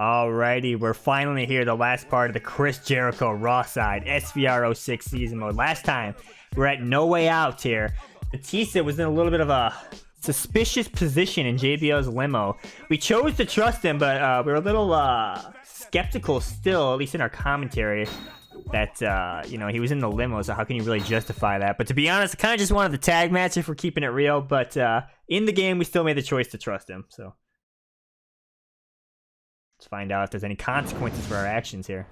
Alrighty, we're finally here, the last part of the Chris Jericho Raw side, SVR 06 season mode. Last time, we're at No Way Out here. Batista was in a little bit of a suspicious position in JBL's limo. We chose to trust him, but we were a little skeptical still, at least in our commentary, that, you know, he was in the limo, so how can you really justify that? But to be honest, I kind of just wanted the tag match if we're keeping it real, but in the game, we still made the choice to trust him, so. Let's find out if there's any consequences for our actions here.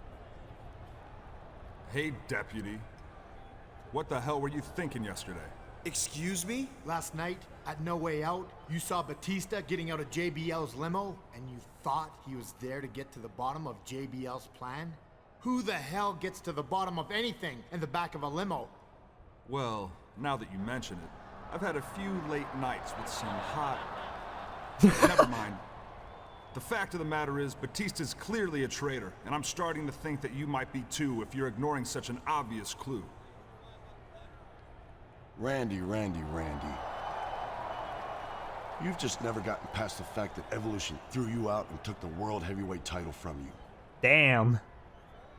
Hey, deputy. What the hell were you thinking yesterday? Excuse me? Last night, at No Way Out, you saw Batista getting out of JBL's limo, and you thought he was there to get to the bottom of JBL's plan? Who the hell gets to the bottom of anything in the back of a limo? Well, now that you mention it, I've had a few late nights with some hot... Never mind. The fact of the matter is, Batista's clearly a traitor, and I'm starting to think that you might be too if you're ignoring such an obvious clue. Randy. You've just never gotten past the fact that Evolution threw you out and took the World Heavyweight title from you. Damn.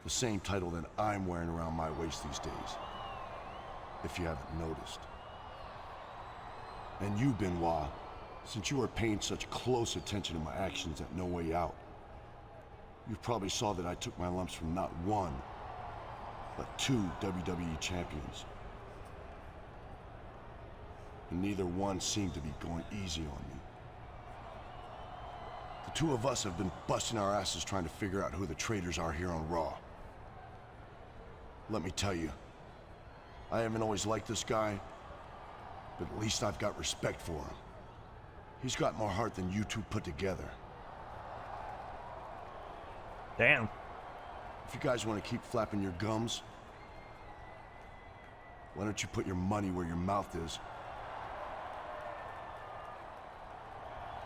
The same title that I'm wearing around my waist these days. If you haven't noticed. And you, Benoit, since you were paying such close attention to my actions at No Way Out, you probably saw that I took my lumps from not one, but two WWE champions. And neither one seemed to be going easy on me. The two of us have been busting our asses trying to figure out who the traitors are here on Raw. Let me tell you, I haven't always liked this guy, but at least I've got respect for him. He's got more heart than you two put together. Damn. If you guys want to keep flapping your gums, why don't you put your money where your mouth is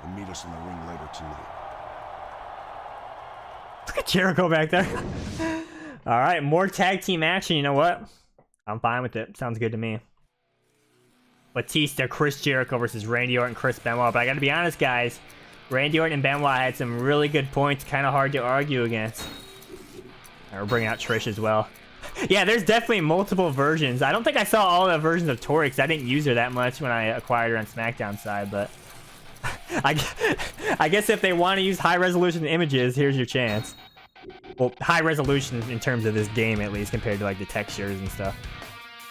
and meet us in the ring later tonight. Look at Jericho back there. All right, more tag team action. You know what? I'm fine with it. Sounds good to me. Batista, Chris Jericho versus Randy Orton, Chris Benoit. But I gotta be honest, guys. Randy Orton and Benoit had some really good points. Kind of hard to argue against. And we're bringing out Trish as well. Yeah, there's definitely multiple versions. I don't think I saw all the versions of Tori because I didn't use her that much when I acquired her on SmackDown side. But I guess if they want to use high resolution images, here's your chance. Well, high resolution in terms of this game, at least, compared to like the textures and stuff.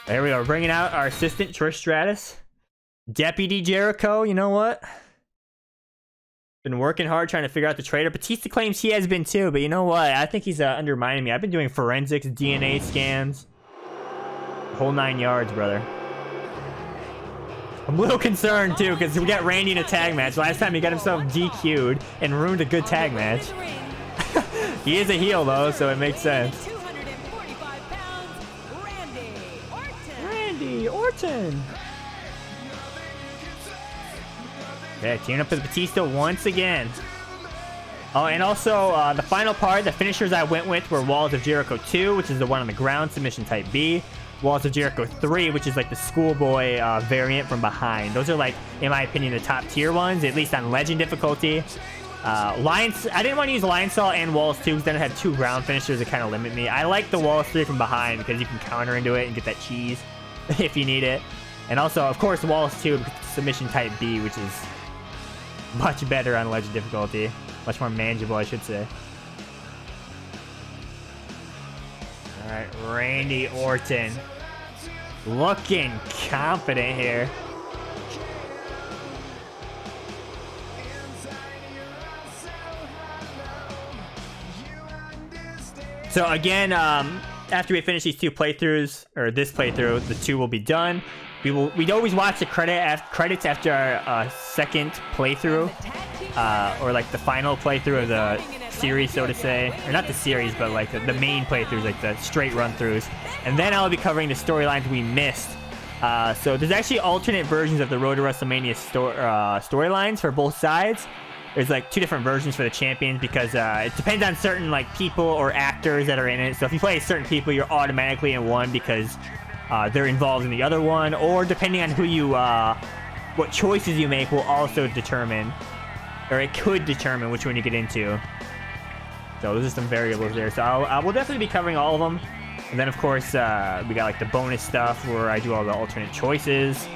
There we go. We're bringing out our assistant, Trish Stratus. Deputy Jericho, you know what? Been working hard trying to figure out the traitor. Batista claims he has been too, but you know what? I think he's undermining me. I've been doing forensics, DNA scans. Whole 9 yards, brother. I'm a little concerned too, because we got Randy in a tag match. Last time he got himself DQ'd and ruined a good tag match. He is a heel though, so it makes sense. Randy Orton. Yeah, teaming up with Batista once again. Oh, and also the final part, the finishers I went with were Walls of Jericho 2, which is the one on the ground, submission type B. Walls of Jericho 3, which is like the schoolboy variant from behind. Those are like, in my opinion, the top tier ones, at least on Legend difficulty. I didn't want to use Lionsaw and Walls 2 because then I had two ground finishers that kind of limit me. I like the Walls 3 from behind because you can counter into it and get that cheese if you need it. And also, of course, Walls 2, submission type B, which is much better on Legend difficulty. Much more manageable, I should say. Alright, Randy Orton. Looking confident here. So again, after we finish these two playthroughs, or this playthrough, the two will be done. We'd always watch the credits after our second playthrough, or like the final playthrough of the series, so to say, or not the series, but like the main playthroughs, like the straight run-throughs, and then I'll be covering the storylines we missed. So there's actually alternate versions of the Road to WrestleMania storylines for both sides. There's like two different versions for the champions because it depends on certain like people or actors that are in it. So if you play certain people, you're automatically in one because they're involved in the other one, or depending on who you, what choices you make will also determine, or it could determine which one you get into. So those are some variables there. So I will definitely be covering all of them. And then, of course, we got like the bonus stuff where I do all the alternate choices.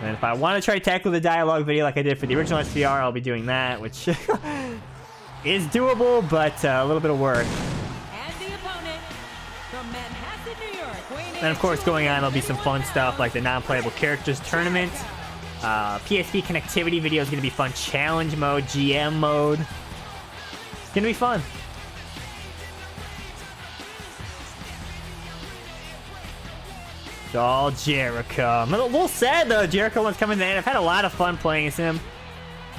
And if I want to try to tackle the dialogue video like I did for the original SVR, I'll be doing that, which is doable, but a little bit of work. And the opponent from Manhattan, New York, weighing in And of course, going on, there'll be some fun stuff like the non-playable characters tournament. PSP connectivity video is going to be fun. Challenge mode, GM mode. It's going to be fun. It's all Jericho. I'm a little sad though. Jericho one's coming in. I've had a lot of fun playing as him.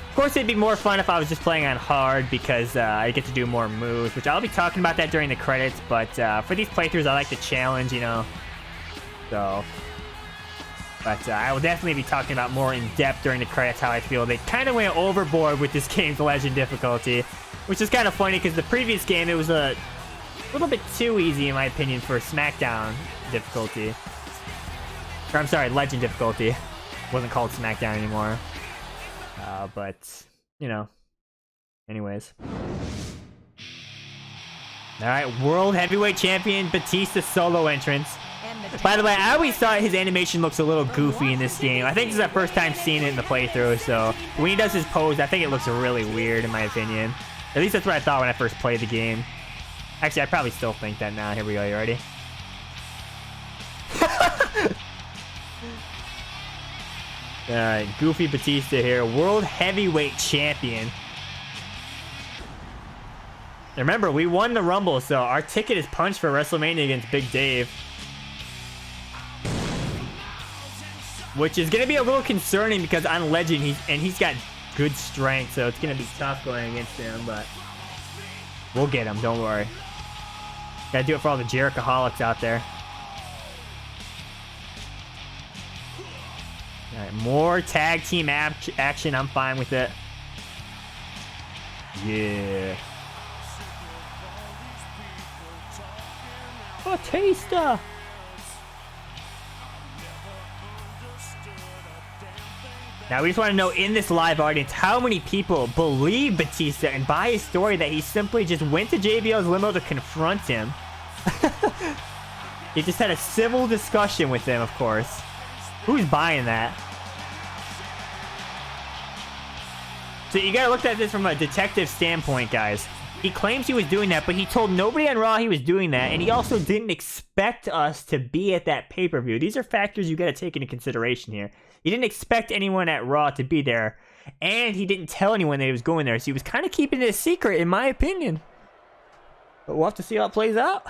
Of course, it'd be more fun if I was just playing on hard because I get to do more moves, which I'll be talking about that during the credits. But for these playthroughs, I like the challenge, you know. So, but I will definitely be talking about more in depth during the credits how I feel. They kind of went overboard with this game's legend difficulty, which is kind of funny because the previous game it was a little bit too easy in my opinion for SmackDown difficulty. Or, I'm sorry, Legend difficulty. It wasn't called SmackDown anymore. But, you know. Anyways. Alright, World Heavyweight Champion Batista solo entrance. By the way, I always thought his animation looks a little goofy in this game. I think this is the first time seeing it in the playthrough, so when he does his pose, I think it looks really weird in my opinion. At least that's what I thought when I first played the game. Actually, I probably still think that now. Here we go, you ready? Alright, Goofy Batista here, World Heavyweight Champion. Remember, we won the Rumble, so our ticket is punched for WrestleMania against Big Dave. Which is going to be a little concerning because on Legend, he's got good strength, so it's going to be tough going against him, but we'll get him, don't worry. Gotta do it for all the Jerichoholics out there. Alright, more tag team action. I'm fine with it. Yeah. Batista! Now, we just want to know in this live audience how many people believe Batista and buy his story that he simply just went to JBL's limo to confront him. He just had a civil discussion with him, of course. Who's buying that? So you gotta look at this from a detective standpoint, guys. He claims he was doing that, but he told nobody on Raw he was doing that, and he also didn't expect us to be at that pay-per-view. These are factors you gotta take into consideration here. He didn't expect anyone at Raw to be there, and he didn't tell anyone that he was going there, so he was kind of keeping it a secret, in my opinion. But we'll have to see how it plays out.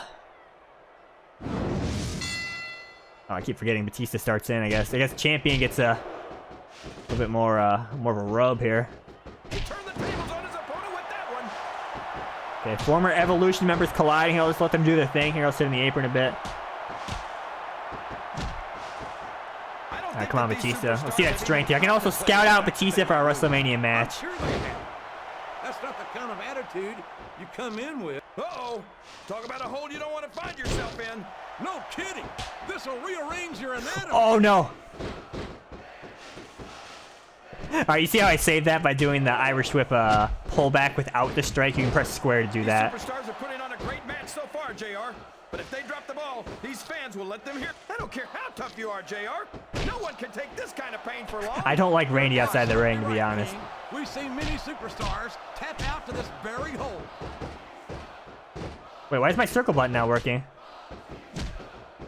Oh, I keep forgetting Batista starts in, I guess. I guess Champion gets a little bit more of a rub here. He turned the tables on his opponent with that one. Okay, former Evolution members colliding. I'll just let them do their thing here. I'll sit in the apron a bit. Alright, come on, Batista. Let's see that strength here. I can also scout out Batista for our WrestleMania match. Sure they have. That's not the kind of attitude you come in with. Uh-oh. Talk about a hole you don't want to find yourself in. No kidding. This'll rearrange your anatomy. Oh, no. Alright, you see how I saved that by doing the Irish Whip pullback without the strike? You can press square to do that. These superstars are putting on a great match so far, JR. But if they drop the ball, these fans will let them hear. I don't care how tough you are, JR. No one can take this kind of pain for long. I don't like Randy outside the ring, to be honest. We've seen many superstars tap out to this very hole. Wait, why is my circle button not working?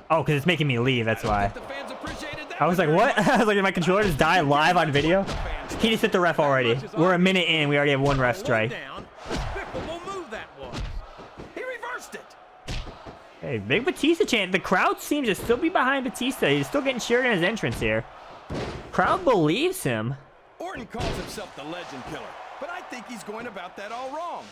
Oh, because it's making me leave, that's why. The fans appreciated that. I was like, what? I was like, did my controller just die live on video? He just hit the ref already. We're a minute in, we already have one ref strike. Despicable move that was. He reversed it. Hey, big Batista chant. The crowd seems to still be behind Batista. He's still getting cheered in his entrance here. Crowd believes him. Orton calls himself the Legend Killer, but I think he's going about that all wrong.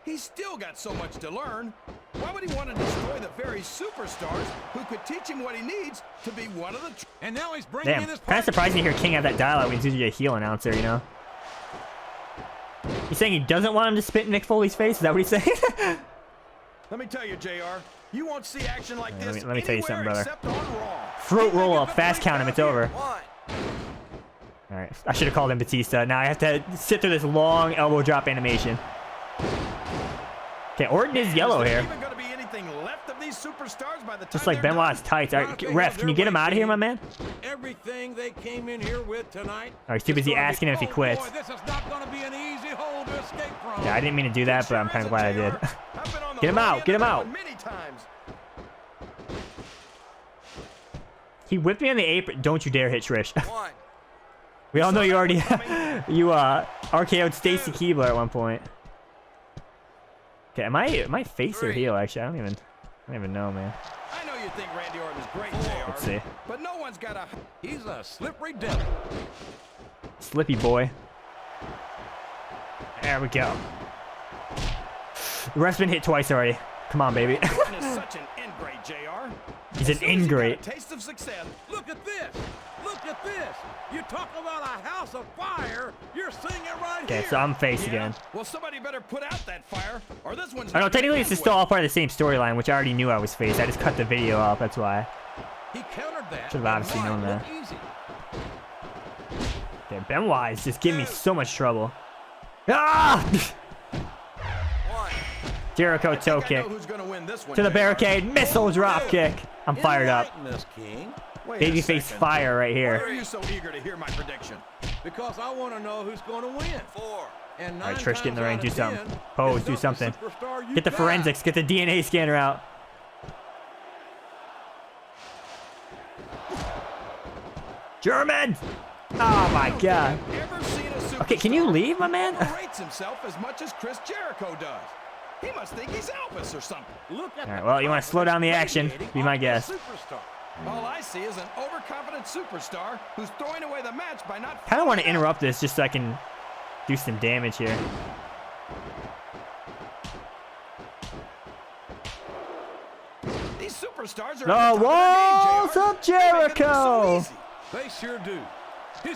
He's still got so much to learn. Why would he want to destroy the very superstars who could teach him what he needs to be one of the... And now he's bringing Damn, in his kind of surprising to hear King have that dialogue when he's usually a heel announcer, you know? He's saying he doesn't want him to spit in Mick Foley's face? Is that what he's saying? Let me tell you, JR, you won't see action like Let this me tell you something, brother. except on Raw. Fruit roll up, fast count him, it's over. Alright, I should have called him Batista. Now I have to sit through this long elbow drop animation. Okay, Orton is yellow here. Even gonna be anything left of these superstars by the time Just like they're Benoit's tights. All right, ref, can you get him out of here, my man? Everything they came in here with tonight. All right, too busy asking him if he quits. Boy, this is not going to be an easy hole to escape from. Yeah, I didn't mean to do that, but I'm kind of glad I did. I've been on the Get him wrong out, end get him of that out. one many times. He whipped me on the apron. Don't you dare hit Trish. One. We all know you already RKO'd Stacy Keibler at one point. Okay, am I face or heel? Actually, I don't even know, man. I know you think Randy Orton is great, JR. Let's see. But no one's got a... He's a slippery devil. Slippy boy. There we go. The ref's been hit twice already. Come on, baby. Orton is such an ingrate, JR. He's an ingrate. Taste of success. Look at this. Look at this. You talk about a house of fire. You're seeing it right here. Okay, so I'm face again. Well, somebody better put out that fire, or this one's... I know, technically this is still all part of the same storyline, which I already knew I was face. I just cut the video off, that's why. He countered that. Should have obviously known that. Okay, Benoit is just giving me so much trouble. Ah! Jericho toe kick. To the barricade. Missile drop kick. I'm fired up. Babyface fire right Why are here. you so eager to hear my prediction? Because I want to know who's going to win. 4. And All right, Trish, get in the ring. Do something. It's Pose. not Do the something. superstar you Get the got. forensics. Get the DNA scanner out. German! Oh my god. Ever seen a Okay, can you leave, my man? rates himself as much as Chris Jericho does. He must think he's Elvis or something. Look at All right, well, you want to slow down the action? Be my guest. Superstar. All I see is an overconfident superstar who's throwing away the match by not... Kind of want to interrupt this just so I can do some damage here. These superstars are... The walls of Jericho! They sure do.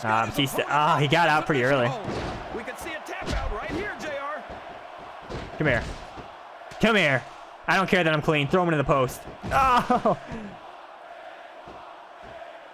Batista. He got out pretty early. We can see a tap out right here, JR. Come here. Come here. I don't care that I'm clean. Throw him into the post. Oh!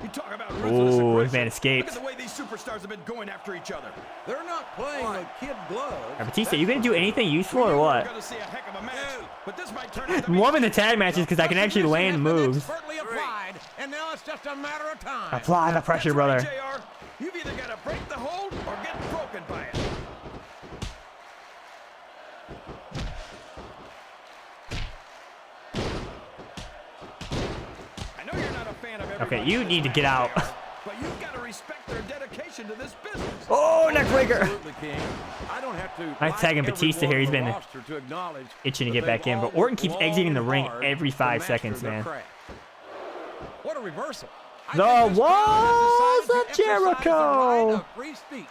You talk about Ooh, ruthless his man aggression. escaped. Look at the way these superstars have been going after each other. They're not playing with kid gloves. Right, Batista, you gonna do anything useful or We're what? gonna see a heck of a match, but this might turn out to I'm be... loving the tag matches because I can actually land moves. Expertly applied, and now it's just a matter of time. Apply the pressure, brother. Right, JR. You've either got to break the hold or get broken by it. I know you're not a fan of Okay, everybody you in need to this get match, out. JR, but you've got to respect their dedication to this business. Oh, neck breaker. Absolutely, King. I don't have to Nice tagging like Batista everyone here. He's on the been roster to acknowledge itching to that get back they've in, but all Orton keeps worked exiting the long ring and hard every to 5 master seconds, their man. craft. What a reversal. I The think this crowd walls has decided of to exercise the right Jericho. of free speech.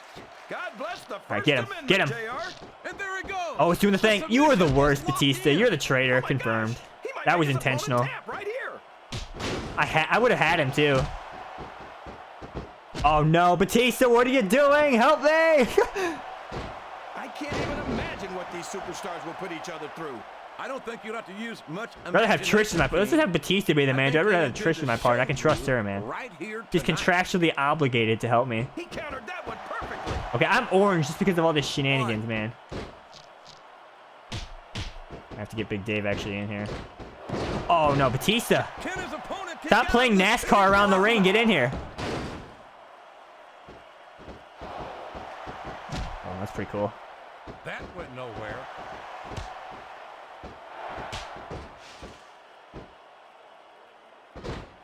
God bless the First right, get him, Amendment, get him. JR. And there he goes. Oh, it's doing the thing. You are the worst, Submission Batista. just You're the walked traitor. Oh my Confirmed. gosh, he might That make was his opponent intentional. tap right here. I would have had him too. Oh no, Batista, what are you doing? Help me! I can't even imagine what these superstars will put each other through. I don't think you'll have to use much. I'd rather have Trish in my part. Let's just have Batista be the manager. I'd rather have Trish in my part. I can trust her, man. Right here She's tonight. contractually obligated to help me. He countered that one perfectly. Okay, I'm orange just because of all this shenanigans, man. I have to get Big Dave actually in here. Oh no, Batista! Can his opponent kick Stop out playing of the NASCAR around the speed ring. Get in here. Oh, that's pretty cool. That went nowhere.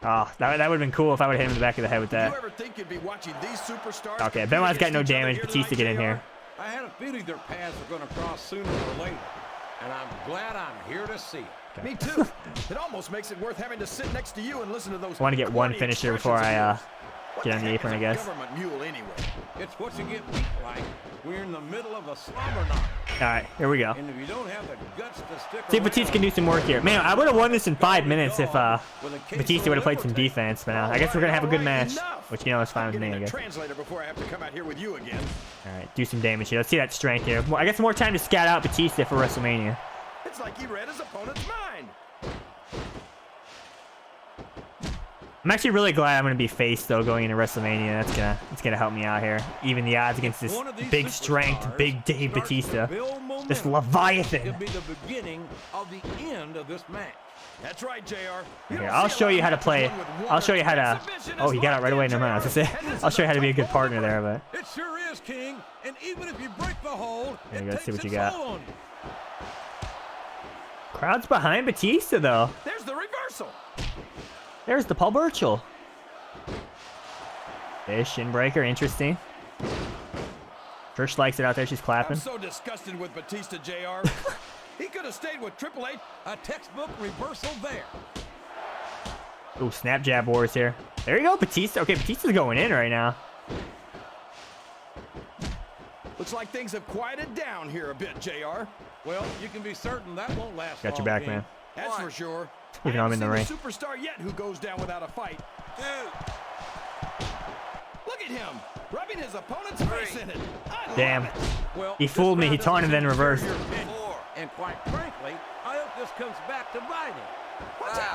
Oh, that would have been cool if I would have hit him in the back of the head with Did you that. ever think you'd be watching these superstars? Okay, compete Benoit's got no against each other damage. here Batista, tonight, get in JR? here. I had a feeling their paths were going to cross sooner or later, and I'm glad I'm here to see it. Me too. It almost makes it worth having to sit next to you and listen to those. I want to get one corny finisher expressions before of I yours. What get on the heck apron, is I a guess. Government mule anyway. It's what you get beat like. We're in the middle of a slumber knock, All right, here we go. and if you don't have the guts to stick See if Batista can do some work here. Man, I would have won this in 5 minutes if Batista would have played some defense. But I guess we're gonna have a good match, which you know is fine with me, I I'm guess. translator before I have to come out here with you again. All right, do some damage here. Let's see that strength here. I guess more time to scout out Batista for WrestleMania. It's like he read his opponent's mind. I'm actually really glad I'm gonna be face though going into WrestleMania. That's gonna help me out here. Even the odds against this big strength, big Dave Batista, this Leviathan. Could be the beginning of the end of this match. That's right, JR. Here, I'll show you how to play. I'll show you how to. Oh, he got it right away. Never mind. I was gonna say. I'll show you how to be a good partner there, but. It sure is, King. And even if you break the hold, There you it go. takes See what you its got. toll on you. Crowd's behind Batista though. There's the reversal. There's the Paul Burchill. Shin breaker, interesting. Trish likes it out there. She's clapping. I'm so disgusted with Batista, JR. He could have stayed with Triple H. A textbook reversal there. Ooh, snap jab wars here. There you go, Batista. Okay, Batista's going in right now. Looks like things have quieted down here a bit, JR. Well, you can be certain that won't last Got your long, back, King. man. That's for sure. Even though I'm in the ring. Superstar yet who goes down without a fight. Look at him, rubbing his opponent's face in it. I Damn. love it. Well, He fooled me. He taunted then reversed. And quite frankly, I hope this comes back to bite him.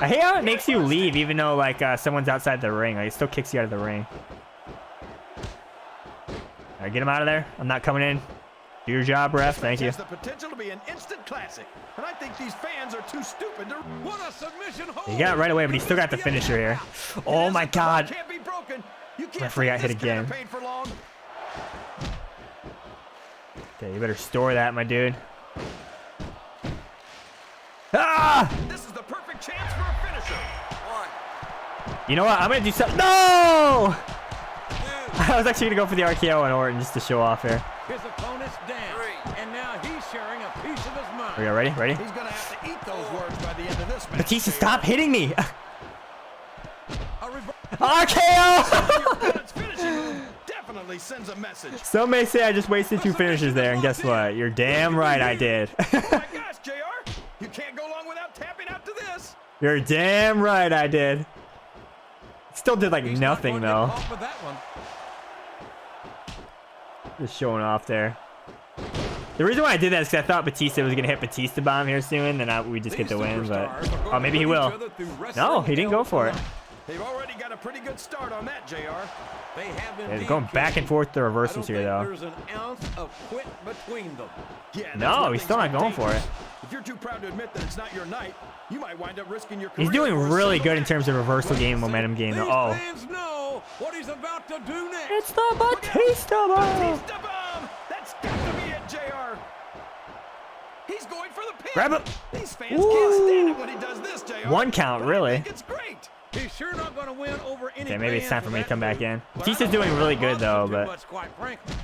I hate how it makes you leave even though like someone's outside the ring. Like, it still kicks you out of the ring. All right, get him out of there. I'm not coming in. Do your job, ref. Thank you. Has the potential to be an instant classic, and I think these fans are too stupid to. What a submission hold! He got it right away, but he still got the finisher here. Oh my God. Can't be broken. You can't Referee got hit this kind of again. pain for long. Okay, you better store that, my dude. Ah! This is the perfect chance for a finisher. You know what? I'm gonna do something. No! I was actually gonna go for the RKO on Orton just to show off here. His opponent's down, and now he's sharing a piece of his mind. Are you ready? Ready? He's gonna have to eat those words by the end of this match. Batista, stop hitting me! A reverse. RKO! Opponent's finishing move definitely sends a message. Some may say I just wasted 2 finishes there, and guess what? You're damn right I did. Oh my gosh, JR, you can't go long without tapping out to this. You're damn right I did. Still did like He's not nothing going to get though. caught with that one. Just showing off there. The reason why I did that is because I thought Batista was gonna hit Batista bomb here soon, and we just get the win. But oh, maybe he will. No, he didn't go for it. They've already got a pretty good start on that, JR. They have Yeah, indeed, they're going back and King. forth the I reversals don't here think though. There's an ounce of quit between them. Yeah, that's No, where he's things still not get going for dangerous. it. If you're too proud to admit that it's not your night, you might wind up risking your career. He's doing for a really single good in match. terms of reversal game and momentum game. These Oh, fans know what he's about to do next. it's the Batista bomb. Batista bomb! That's got to be it, JR. He's going for the pin. Grab him. These fans can't stand it when he does this, JR. 1 count, But I really. think it's great. He's sure not going to win over any. Okay, maybe it's time for me to come back in. But I Batista's don't doing think really that good though, bothers him too but much, quite frankly.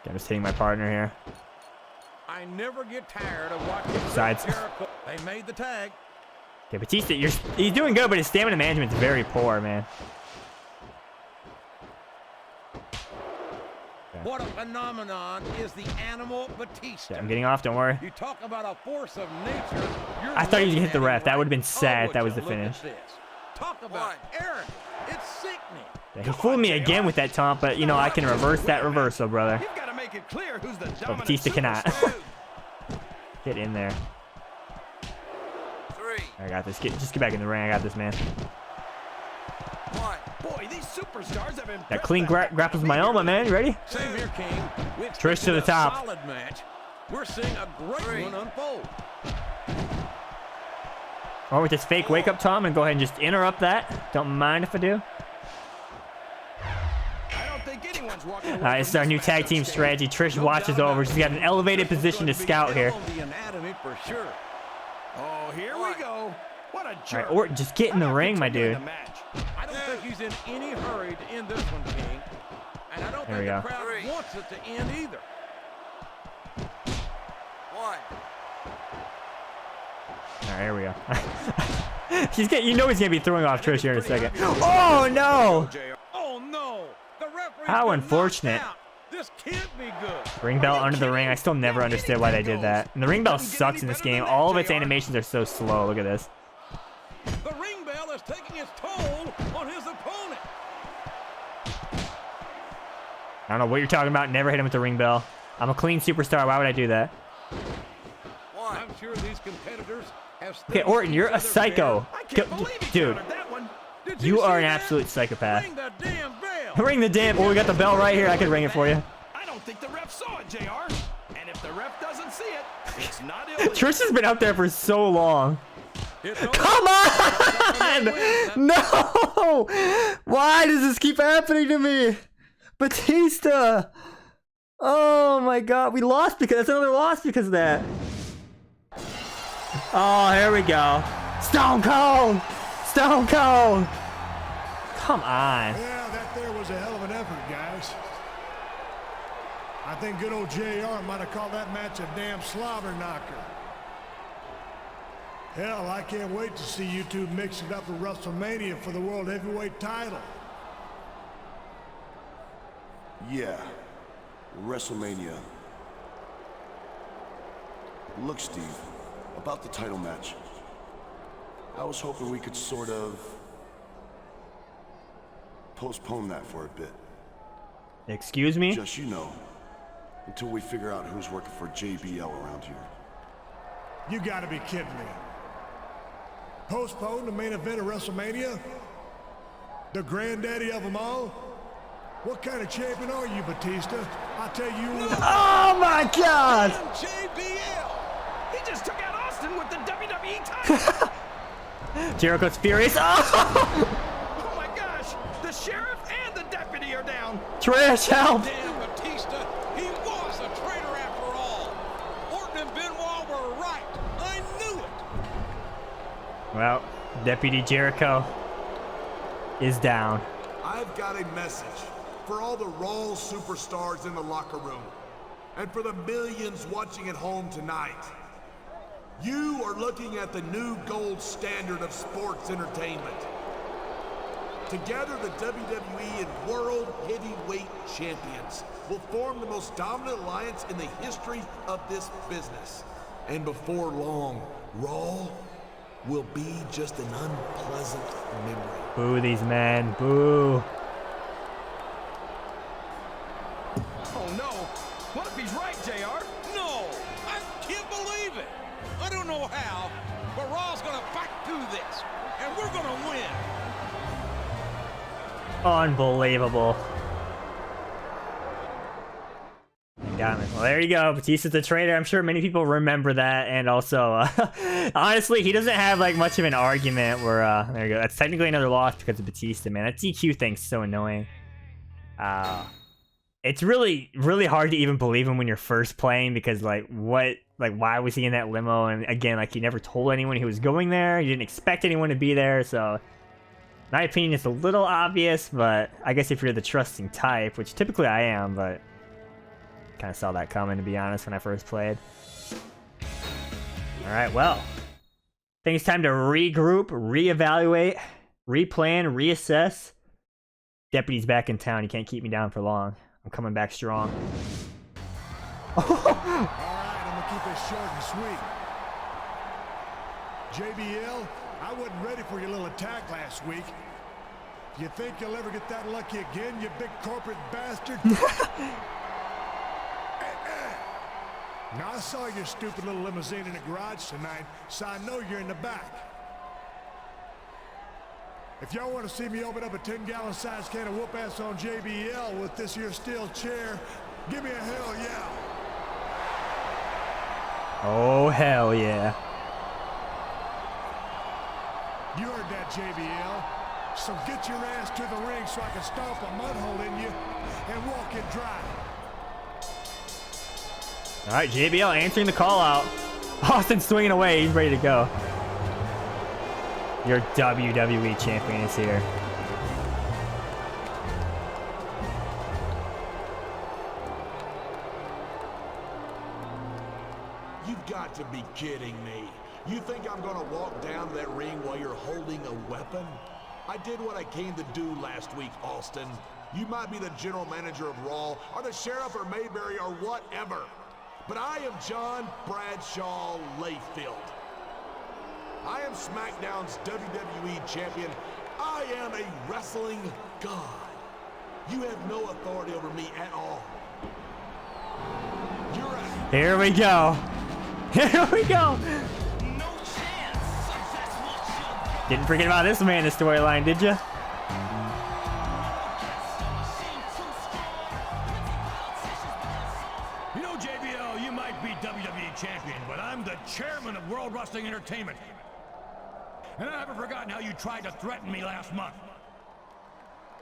I'm just hitting my partner here. I never get tired of watching Sides. Jericho. They made the tag. Okay, Batista, he's doing good, but his stamina management's very poor, man. What a phenomenon is the animal Batista. Yeah, I'm getting off, don't worry. You talk about a force of nature. You're I thought he was gonna hit the looking at ref. him That would've been right. sad if would that was you the look at finish. this. Talk about arrogant. It's sickening. Yeah, he fooled me again with that taunt, but you know, I can reverse that reversal, brother. You've got to make it clear who's the But dominant Batista cannot. superstar. Get in there. I got this. Just get back in the ring. I got this, man. Boy, these superstars have impressed That clean the heck grapples out of my me own, my man. You ready? Same here, King. We Trish to the expected a top. Solid match. We're seeing a great one unfold. Or with this fake wake up, Tom, and go ahead and just interrupt that. Don't mind if I do. I don't think anyone's walking away All right, it's from our this new tag match team unscathed. strategy. Trish No watches doubt over. about She's it. got an elevated Trish is position to going be scout in here. on the anatomy for sure. Oh, here we go. What a All jerk. right, Orton, just get in the How about ring, my continuing dude. the match? I don't think he's in any hurry to end this one, King. And I don't There think we the go. crowd wants it to end either. All right, here we go. You know he's gonna be throwing off Trish here in a second. Oh no! Oh no! The referee. How unfortunate. This can't be good. Ring bell under the ring. I still never understood why they did that. And the ring bell sucks in this game. All of its animations are so slow. Look at this. The ring bell is taking its toll on his opponent. I don't know what you're talking about. Never hit him with the ring bell. I'm a clean superstar. Why would I do that? I'm sure these these competitors have Okay, Orton, you're a psycho. Dude, you are an absolute psychopath. Ring the damn bell. Ring the damn. Oh, we got the bell right here. I could ring it for you. I don't think the ref saw it, JR. And if the ref doesn't see it, it's not illegal. Trish has been out there for so long. It's over. Come on! No! Why does this keep happening to me? Batista! Oh my god, we lost because that's another loss because of that. Oh, here we go. Stone Cold! Stone Cold! Come on. Yeah, that there was a hell of an effort, guys. I think good old JR might have called that match a damn slobber knocker. Hell, I can't wait to see you two mix it up with WrestleMania for the World Heavyweight title. Yeah, WrestleMania. Look, Steve, about the title match. I was hoping we could sort of postpone that for a bit. Excuse me? Just, you know, until we figure out who's working for JBL around here. You gotta be kidding me. Postpone the main event of WrestleMania? The granddaddy of them all? What kind of champion are you, Batista? I tell you what. Oh my god! JBL! He just took out Austin with the WWE title! Jericho's furious. Oh! Oh my gosh! The sheriff and the deputy are down! Trish, help! Damn Batista, he was a traitor after all. Orton and Benoit were right. I knew it. Well, Deputy Jericho is down. I've got a message for all the Raw superstars in the locker room, and for the millions watching at home tonight. You are looking at the new gold standard of sports entertainment. Together, the WWE and World Heavyweight Champions will form the most dominant alliance in the history of this business. And before long, Raw will be just an unpleasant memory. Boo these men, boo. Oh no! What if he's right, JR? No, I can't believe it. I don't know how, but Raw's gonna fight through this, and we're gonna win. Unbelievable. Got it. Well, there you go. Batista's the traitor. I'm sure many people remember that. And also, honestly, he doesn't have like much of an argument where, there you go. That's technically another loss because of Batista, man. That DQ thing's so annoying. It's really, really hard to even believe him when you're first playing because why was he in that limo? And again, like he never told anyone he was going there. He didn't expect anyone to be there. So, in my opinion, it's a little obvious, but I guess if you're the trusting type, which typically I am, but kind of saw that coming, to be honest, when I first played. Alright, well. I think it's time to regroup, reevaluate, replan, reassess. Deputy's back in town. You can't keep me down for long. I'm coming back strong. All right, I'm gonna keep this short and sweet. JBL, I wasn't ready for your little attack last week. You think you'll ever get that lucky again, you big corporate bastard? Now, I saw your stupid little limousine in the garage tonight, so I know you're in the back. If y'all want to see me open up a 10-gallon size can of whoop ass on JBL with this here steel chair, give me a hell yeah. Oh, hell yeah. You heard that, JBL. So get your ass to the ring so I can stomp a mud hole in you and walk it dry. Alright, JBL answering the call out. Austin swinging away. He's ready to go. Your WWE champion is here. You've got to be kidding me. You think I'm gonna walk down that ring while you're holding a weapon? I did what I came to do last week, Austin. You might be the general manager of Raw, or the sheriff or Mayberry or whatever. But I am John Bradshaw Layfield. I am SmackDown's WWE champion. I am a wrestling god. You have no authority over me at all. Here we go. Here we go. Didn't forget about this man in the storyline, did you? You know, JBL, you might be WWE champion, but I'm the chairman of World Wrestling Entertainment. And I haven't forgotten how you tried to threaten me last month.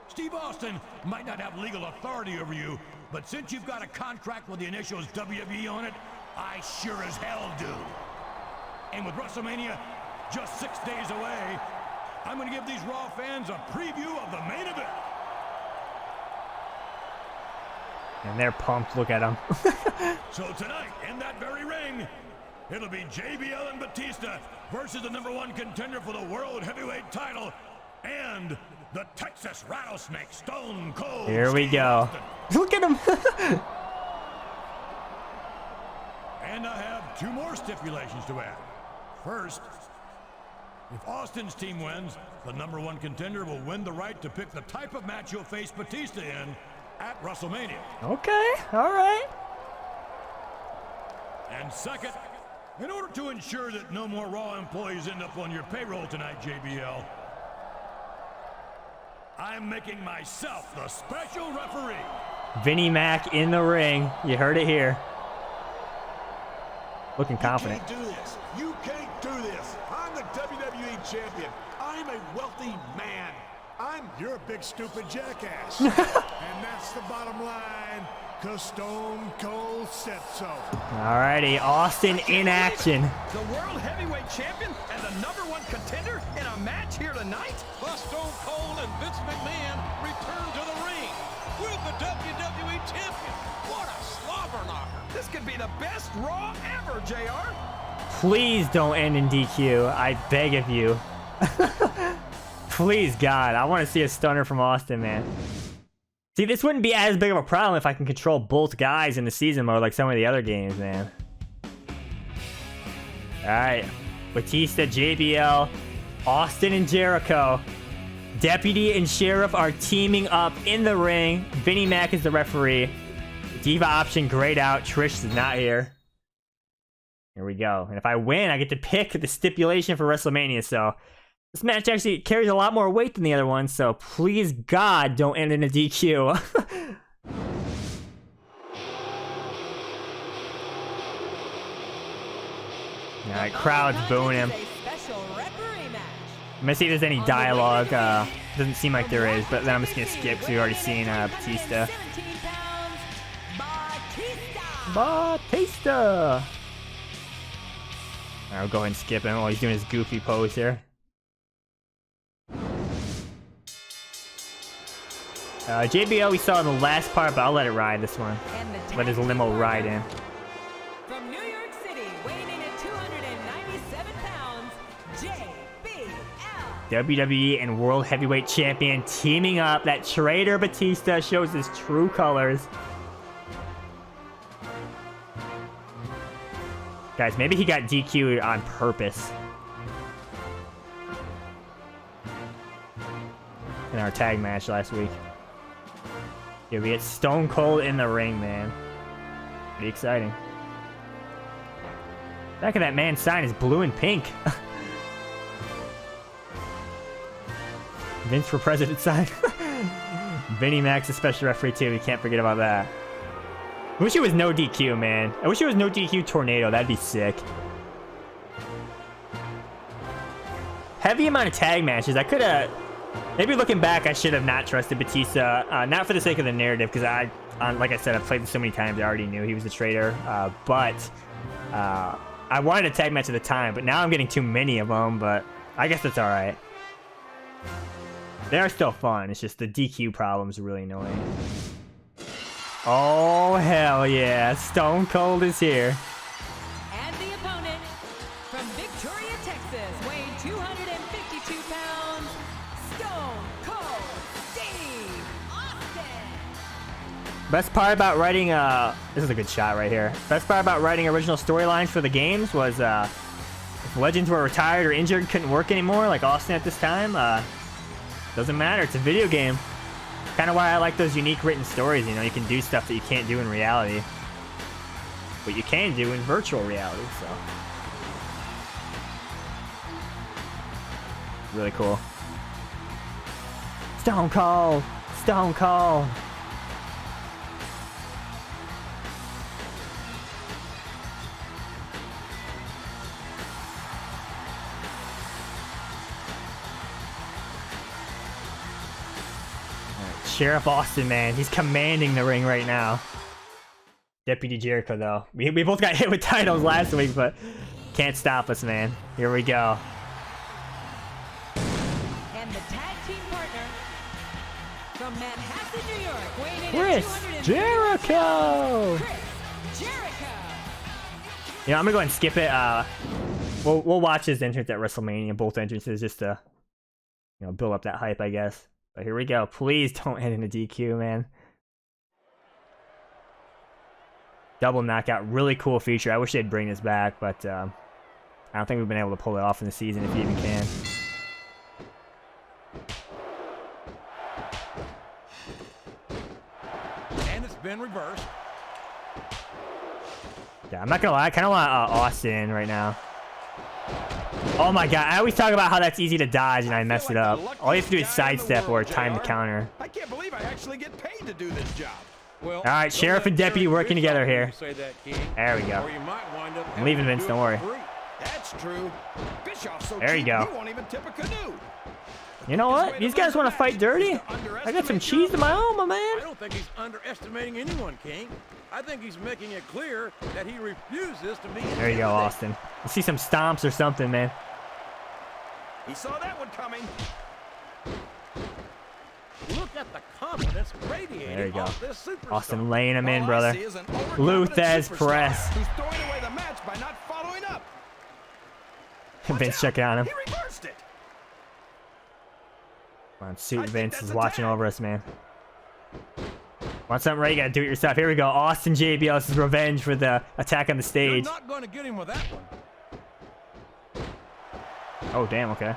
Steve Austin might not have legal authority over you, but since you've got a contract with the initials WWE on it, I sure as hell do. And with WrestleMania just 6 days away, I'm going to give these Raw fans a preview of the main event. And they're pumped. Look at them. So tonight, in that very ring, it'll be JBL and Batista versus the #1 contender for the World Heavyweight title and the Texas Rattlesnake, Stone Cold. Here we Steve go. Austin. Look at him. And I have 2 more stipulations to add. First, if Austin's team wins, the #1 contender will win the right to pick the type of match he'll face Batista in at WrestleMania. Okay, all right. And second, in order to ensure that no more Raw employees end up on your payroll tonight, JBL, I'm making myself the special referee. Vinnie Mac in the ring. You heard it here. Looking confident. You can't do this. You can't do this. I'm the WWE champion. I'm a wealthy man. You're a big stupid jackass. And that's the bottom line, because Stone Cold said so. Alrighty, Austin in action. The World Heavyweight Champion and the #1 contender in a match here tonight? The Stone Cold and Vince McMahon return to the ring with the WWE Champion. What a slobber knocker. This could be the best Raw ever, JR. Please don't end in DQ. I beg of you. Please, God. I want to see a stunner from Austin, man. See, this wouldn't be as big of a problem if I can control both guys in the season mode like some of the other games, man. Alright. Batista, JBL, Austin, and Jericho. Deputy and Sheriff are teaming up in the ring. Vinnie Mac is the referee. Diva option grayed out. Trish is not here. Here we go. And if I win, I get to pick the stipulation for WrestleMania. So this match actually carries a lot more weight than the other one. So please, God, don't end in a DQ. Alright, crowd's booing him. I'm gonna see if there's any dialogue. Doesn't seem like there is, but then I'm just gonna skip because we've already seen Batista. Batista! I'll go ahead and skip him while he's doing his goofy pose here. JBL we saw in the last part, but I'll let it ride this one. Let his limo ride in. From New York City, weighing in at 297 pounds, JBL. WWE and World Heavyweight Champion teaming up. That traitor Batista shows his true colors. Guys, maybe he got DQ'd on purpose. In our tag match last week. Yeah, we get Stone Cold in the ring, man. Pretty exciting. Back of that man's sign is blue and pink. Vince for president sign. Vinnie Mac's a special referee too. We can't forget about that. I wish it was no DQ, man. I wish it was no DQ tornado. That'd be sick. Heavy amount of tag matches. I could have... Maybe looking back, I should have not trusted Batista. Not for the sake of the narrative, because like I said, I've played this so many times, I already knew he was a traitor. But I wanted a tag match at the time, but now I'm getting too many of them, but I guess that's alright. They are still fun. It's just the DQ problems are really annoying. Oh, hell yeah. Stone Cold is here. And the opponent, from Victoria, Texas, weighing 252 pounds, Stone Cold Steve Austin. Best part about writing this is a good shot right here. Best part about writing original storylines for the games was if legends were retired or injured, couldn't work anymore, like Austin at this time, doesn't matter. It's a video game. Kind of why I like those unique written stories. You know, you can do stuff that you can't do in reality, but you can do in virtual reality. So Really cool. Stone Cold! Stone Cold! Sheriff Austin, man, he's commanding the ring right now. Deputy Jericho, though. We both got hit with titles last week, but can't stop us, man. Here we go. And the tag team partner from Manhattan, New York, weighing in Chris at 230 Jericho! Chris Jericho. You know, I'm gonna go ahead and skip it. We'll watch his entrance at WrestleMania, both entrances, just to, you know, build up that hype, I guess. But here we go. Please don't end in a DQ, man. Double knockout, really cool feature. I wish they'd bring this back, but I don't think we've been able to pull it off in the season, if you even can. And it's been reversed. Yeah, I'm not gonna lie, I kind of want Austin right now. Oh my god, I always talk about how that's easy to dodge and I mess it up. All you have to do is sidestep or time the counter. I can't believe I actually get paid to do this job. Well, Alright, Sheriff and Deputy working together here. There we go. Or you might wind up I'm leaving Vince, don't worry. That's true. Bischoff's so There you cheap, go. he won't even tip a canoe. You know what? These guys want to fight dirty? I got some cheese of my own, my man. I don't think he's underestimating anyone, King. I think he's making it clear that he refuses to be. There you go, Austin. Let's see some stomps or something, man. He saw that one coming. Look at the confidence radiating There you go. off this superstar. Austin laying him in, All I brother. see is an overconfident Luthez superstar press. who's throwing away the match by not following up. Vince checking on him. He reversed it. Come on, Suit I think Vince that's is a watching tag. over us, man. Want something right? You gotta do it yourself. Here we go. Austin JBL's revenge for the attack on the You're stage. not going to get him with that one. Oh, damn, okay.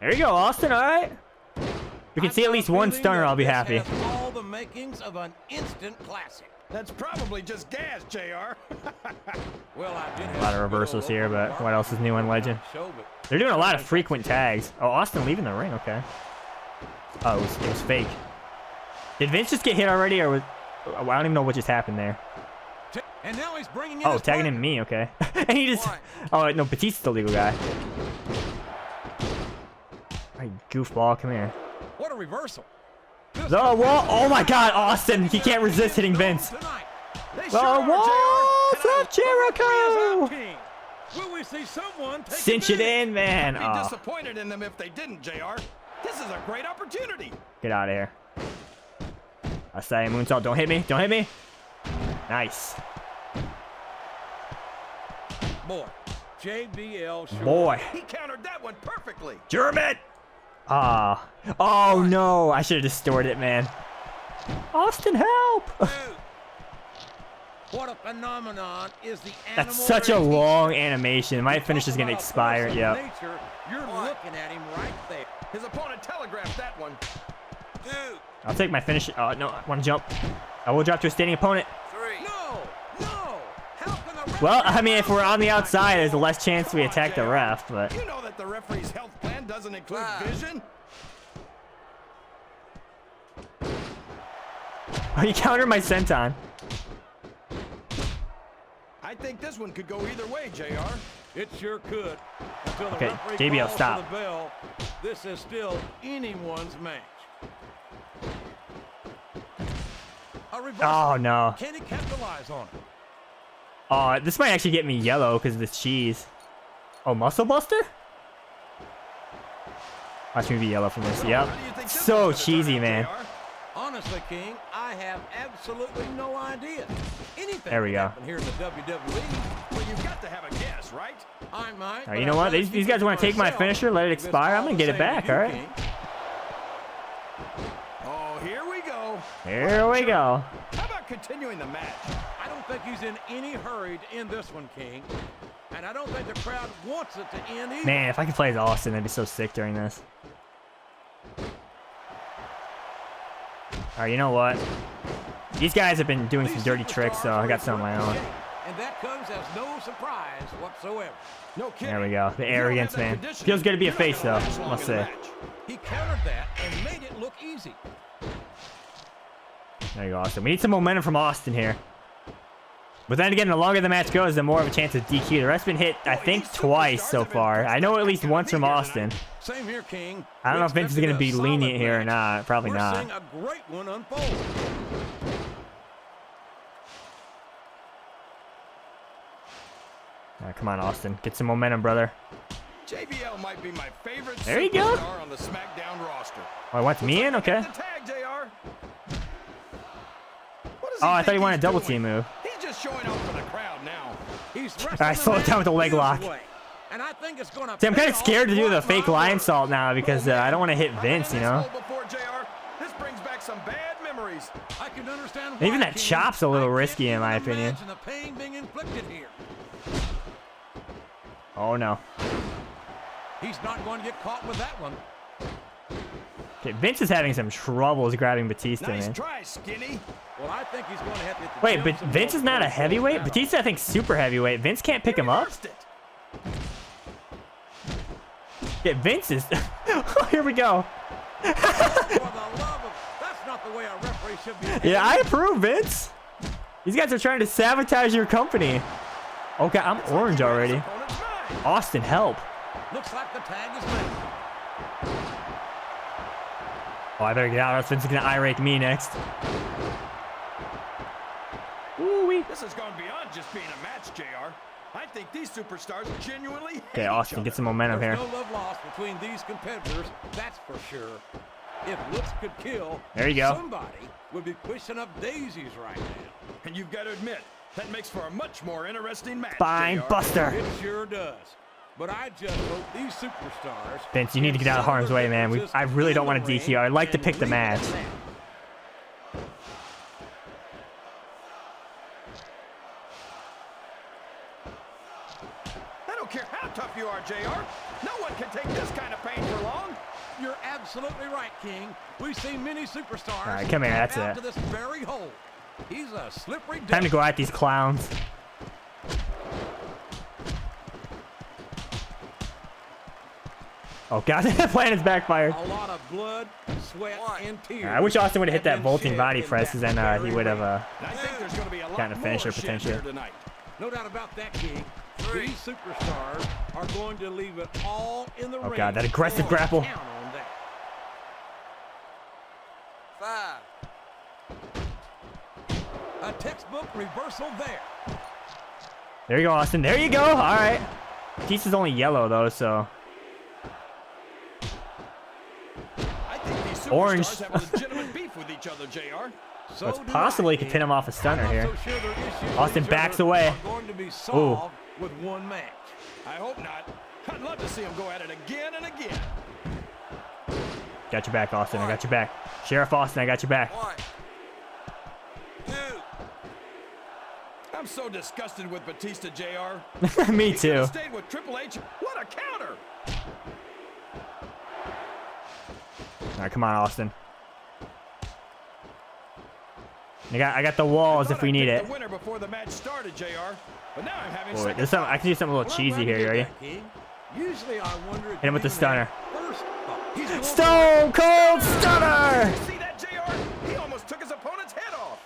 There you go, Austin, alright. We can I've see at got a least one feeling stunner, that I'll be this happy. has all the makings of an instant classic. That's probably just gas, JR. Well, I did A lot of reversals here, but what else is new on Legend? Show, but They're doing a lot of frequent tags. Oh, Austin leaving the ring, okay. Oh, it was fake. Did Vince just get hit already, or was... I don't even know what just happened there. and now he's bringing in Oh, his tagging partner. him me, okay. And he just... Why? Oh, no, Batista's the legal guy. Alright, goofball, come here. What a reversal. This The is- wall! Oh my god, Austin! He can't resist hitting Vince. Tonight. They The sure are, walls JR. of Jericho! King. Will we see someone take Cinch it advantage? in, man. I'd be Oh, disappointed in them if they didn't, JR. This is a great opportunity. get out of here. I say moonsault. Don't hit me. Don't hit me. Nice. Boy, JBL sure. Boy. He countered that one perfectly. German! Ah. Oh no. I should have distorted it, man. Austin, help! Dude, what a phenomenon is the animal. That's such a race. long animation. My finish is gonna Talk about a expire. force of Yep. nature, you're looking at him right there. His opponent telegraphed that one. Dude, I'll take my finish. Oh no. I want to jump. I will drop to a standing opponent. no. How can the Well, referee I mean, if we're on the outside, there's less chance we attack the ref, but... You know that the referee's health plan doesn't include vision. Oh, you countered my senton. I think this one could go either way, JR. It sure could. Until the Okay, referee JBL, calls stop. for the bell, this is still anyone's match. A reversal. Oh, no. Can he capitalize on it? Oh, this might actually get me yellow because of this cheese. Oh, Muscle Buster? Watch me be yellow from this. Yep. How do you think this So one's gonna turn cheesy, out, man. JR? Honestly, King, I have absolutely no idea. Anything There we can go. happen here in the WWE. Well, you've got to have a guess, right? I might. Alright, you know what? These guys want to take my finisher, let it expire. I'm going to get it back, alright? Oh, here we go. Here we go. How about continuing the match? I don't think he's in any hurry to end this one, King. And I don't think the crowd wants it to end either. Man, if I could play as Austin, that'd be so sick during this. Alright, you know what? These guys have been doing some dirty tricks, so I got some of my own. And that comes as no surprise whatsoever. No kidding. There we go. The If you don't arrogance, have that man. conditioning, Feels good to be a you're not face, gonna though. last long Must in the say. match. He countered that and made it look easy. There you go, Austin. We need some momentum from Austin here. But then again, the longer the match goes, the more of a chance of DQ. The ref's been hit, I think, twice so far. I know at least once from Austin. Same here, King. I don't know if Vince is going to be lenient here or not. Probably We're not. seeing a great one unfold. All right, come on, Austin. Get some momentum, brother. JBL might be my favorite There you go. superstar on the SmackDown roster. Oh, he wants me in? Okay. The tag, JR. What does Oh, he I thought think he wanted a he's double doing? team move. He's just showing off for the crowd now. He's All right, slow it down with the leg lock. And I think it's going to See, I'm kind of scared to do the fake lion salt now because I don't want to hit Vince, you know? Before, JR. This brings back some bad memories. I can understand Even why, that King. chop's a little I can't risky in my even opinion. imagine the pain being inflicted here. Oh, no. He's not going to get caught with that one. Okay, Vince is having some troubles grabbing Batista, Nice man. try, Skinny. Well, I think he's going to have to hit the Wait, gym but some Vince more is not a before he heavyweight? pulls that Batista, I think, super heavyweight. Vince can't pick him up? Reversed it. Yeah, Vince is... Here we go. off. For the love of... That's not the way a referee should be. Yeah, I approve, Vince. These guys are trying to sabotage your company. Okay, I'm orange already. Opponent's mine. Austin, help. Looks like the tag is made. Oh, I better get out or else Vince is going to irate me next. Ooh-wee. This has gone beyond just being a match, JR. I think these superstars genuinely hate Okay, each Austin, other. get some momentum There's here. no love lost between these competitors, that's for sure. If looks could kill, There you go. somebody would be pushing up daisies right now. And you've got to admit, that makes for a much more interesting match, Spine JR. buster. It sure does. But I just hope these superstars... Vince, you need to get out of harm's way, man. I really don't want to DQ. I'd like to pick the match. I don't care how tough you are, JR. No one can take this kind of pain for long. You're absolutely right, King. We've seen many superstars... All right, come here, that's out it. to this very hole. He's a slippery Time to devil. go at these clowns. Oh, God, that plan is backfired. A lot of blood, sweat, and tears. I wish Austin would have hit that been vaulting shed body in press, that and then he very would have... ring. And I think there's going to be a lot Gotten a finisher more shed potentially. here tonight. No doubt about that, King. These superstars are going to leave it all in the ring. God, that aggressive Oh, grapple. Count on that. 5. A textbook reversal there. There you go, Austin. There you go. All right. Batista's only yellow, though, so... I think these superstars Orange. have a legitimate beef with each other, JR. So Let's do possibly I, could King. pin him off a stunner I'm here. not so sure their issues with Austin each backs other away. are going to be solved with one match. I hope not. I'd love to see them go at it again and again. Got your back, Austin. I got your back. Sheriff Austin, I got your back. 1, 2. I'm so disgusted with Batista, JR. Me He could too. have stayed with Triple H. What a counter! All right, come on, Austin. I got the walls if we need it. The winner before the match started, JR. But now I'm having Boy, second there's some, I can do something a little Well, I'm cheesy glad here. You did ready? that, King. Usually I wonder if Hit him with the you even stunner. have first thought. He's going Stone Cold Stunner! See that, JR? He almost took his opponent's head off.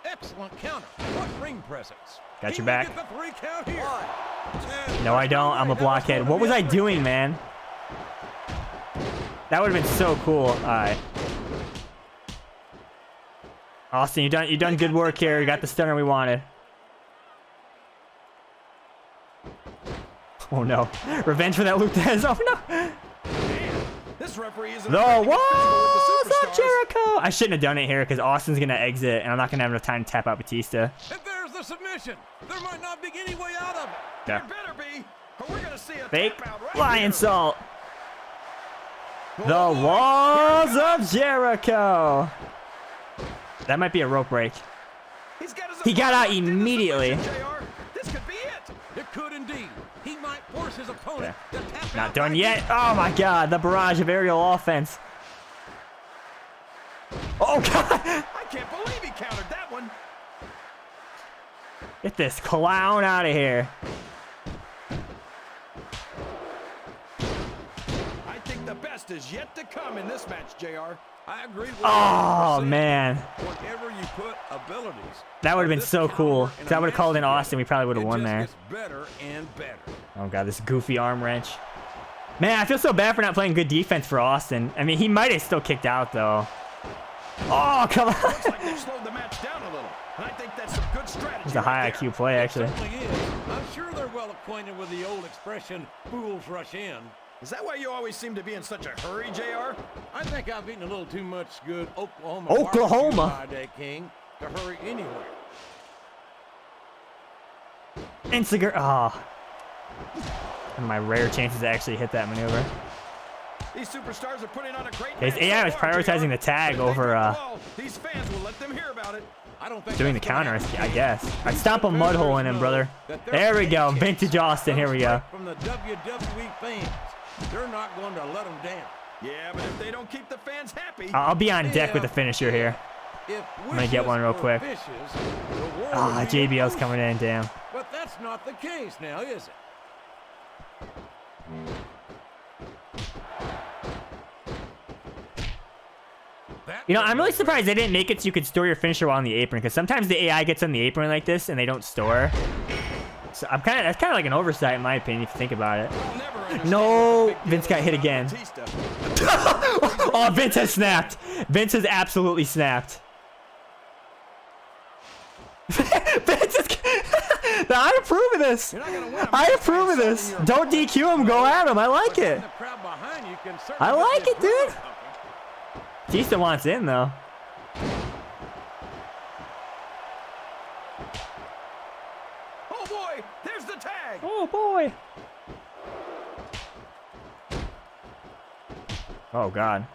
Excellent counter. What ring presence. Got He your will back. get the 3 count here. 1, 2. No, I don't. I'm a blockhead. What was I doing, man? That would have been so cool. All right. Austin, you done good work here. You got the stunner we wanted. Oh no. Revenge for that Lutez. Oh no. Man, this referee isn't The afraid to get physical with walls the of superstars. Jericho. I shouldn't have done it here because Austin's going to exit and I'm not going to have enough time to tap out Batista. And there's the submission. There might not be any way out of it. Yeah. There better be, or we're gonna see a Fake tap out right lion here. salt. The Oh, walls of Jericho. That might be a rope break. He's got his He got out opponent locked in the immediately. submission, JR. This could be it. It could indeed. He might force his opponent to tap Not out done right yet. here. Oh my god, the barrage of aerial offense. Oh god. I can't believe he countered that one. Get this clown out of here. I think the best is yet to come in this match, JR. I agree with Oh, you. man. Whenever you put abilities, That would have been this so cool. caliber in If I a would have called in match Austin, we probably would have it won just there. gets better and better. Oh, God, this goofy arm wrench. Man, I feel so bad for not playing good defense for Austin. I mean, he might have still kicked out, though. Oh, come on. Looks like they've slowed the match down a little, and I think that's some good strategy. It's a high IQ play, actually. It certainly is. I'm sure they're well acquainted with the old expression, fools rush in. Is that why you always seem to be in such a hurry, JR? I think I've eaten a little too much good Oklahoma. Oklahoma? barbecue by day, King, to hurry anywhere. Instagram. Oh. One of my rare chances to actually hit that maneuver. These superstars are putting on a great His match AI so was far, prioritizing JR. the tag If they over, drop the ball, these fans will let them hear about it. I don't think doing the that's gonna counter, happen, I King. guess. All right, stomp a mud hole in him, brother. That their There we go. paychecks Vintage Austin. Here we go. come straight from the WWE fans. They're not going to let them down. Yeah, but if they don't keep the fans happy, I'll be on deck with the finisher here. If I'm gonna get one real wishes were quick. Fishes, the world Ah, would be in JBL's motion. coming in, damn. But that's not the case now, is it? You know, I'm really surprised they didn't make it so you could store your finisher while on the apron, because sometimes the AI gets on the apron like this and they don't store. So that's kind of like an oversight in my opinion if you think about it. we'll never understand No, what the big deal Vince got is hit about again. Batista. Oh, Vince has snapped. Vince has absolutely snapped. Vince is... I approve of this. You're not gonna win a I match approve by of this. insulting your Don't DQ him. Go at him. I like But it. the crowd behind you can certainly I get like the it, dude. adrenaline pumping. Batista wants in, though. Oh boy, there's the tag. Oh, boy. Oh, God.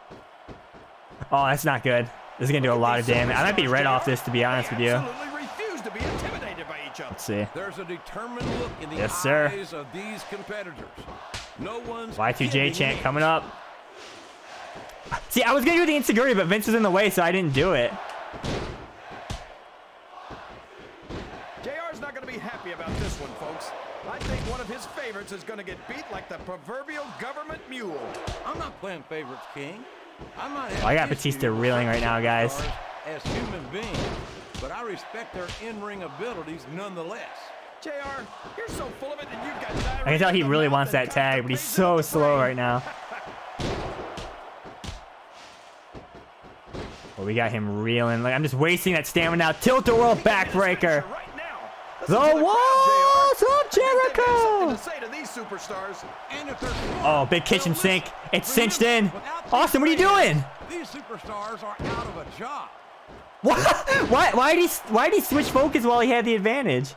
Oh, that's not good. This is going to do a lot of damage. I might be right off this, to be honest with you. Absolutely refuse to be intimidated by each other. Let's see. There's a determined look in the Yes, sir. eyes of these competitors. No one's Y2J kidding chant me. coming up. See, I was going to do the Insiguri, but Vince was in the way, so I didn't do it. JR's not going to be happy about this one, folks. I think one of his favorites is going to get beat like the proverbial government mule. I'm not playing favorites, King. I might have Oh, I got issues Batista with reeling right now, guys. superstars as human beings, but I respect their in-ring abilities nonetheless. JR, you're so full of it and you've got diarrhea I can tell he in the really mouth wants and that tag, but he's constipation so in the slow brain. right now. Well, we got him reeling. Like, I'm just wasting that stamina now. Tilt-a-whirl backbreaker. Right now. The Listen to crowd, walls JR. of I think they've got Jericho. something to say to these superstars. And if they're smart, Oh, big kitchen they'll sink. listen. It's cinched Remember, in. without these Austin, what are you fans, doing? These superstars are out of a job. What? Why did he switch focus while he had the advantage?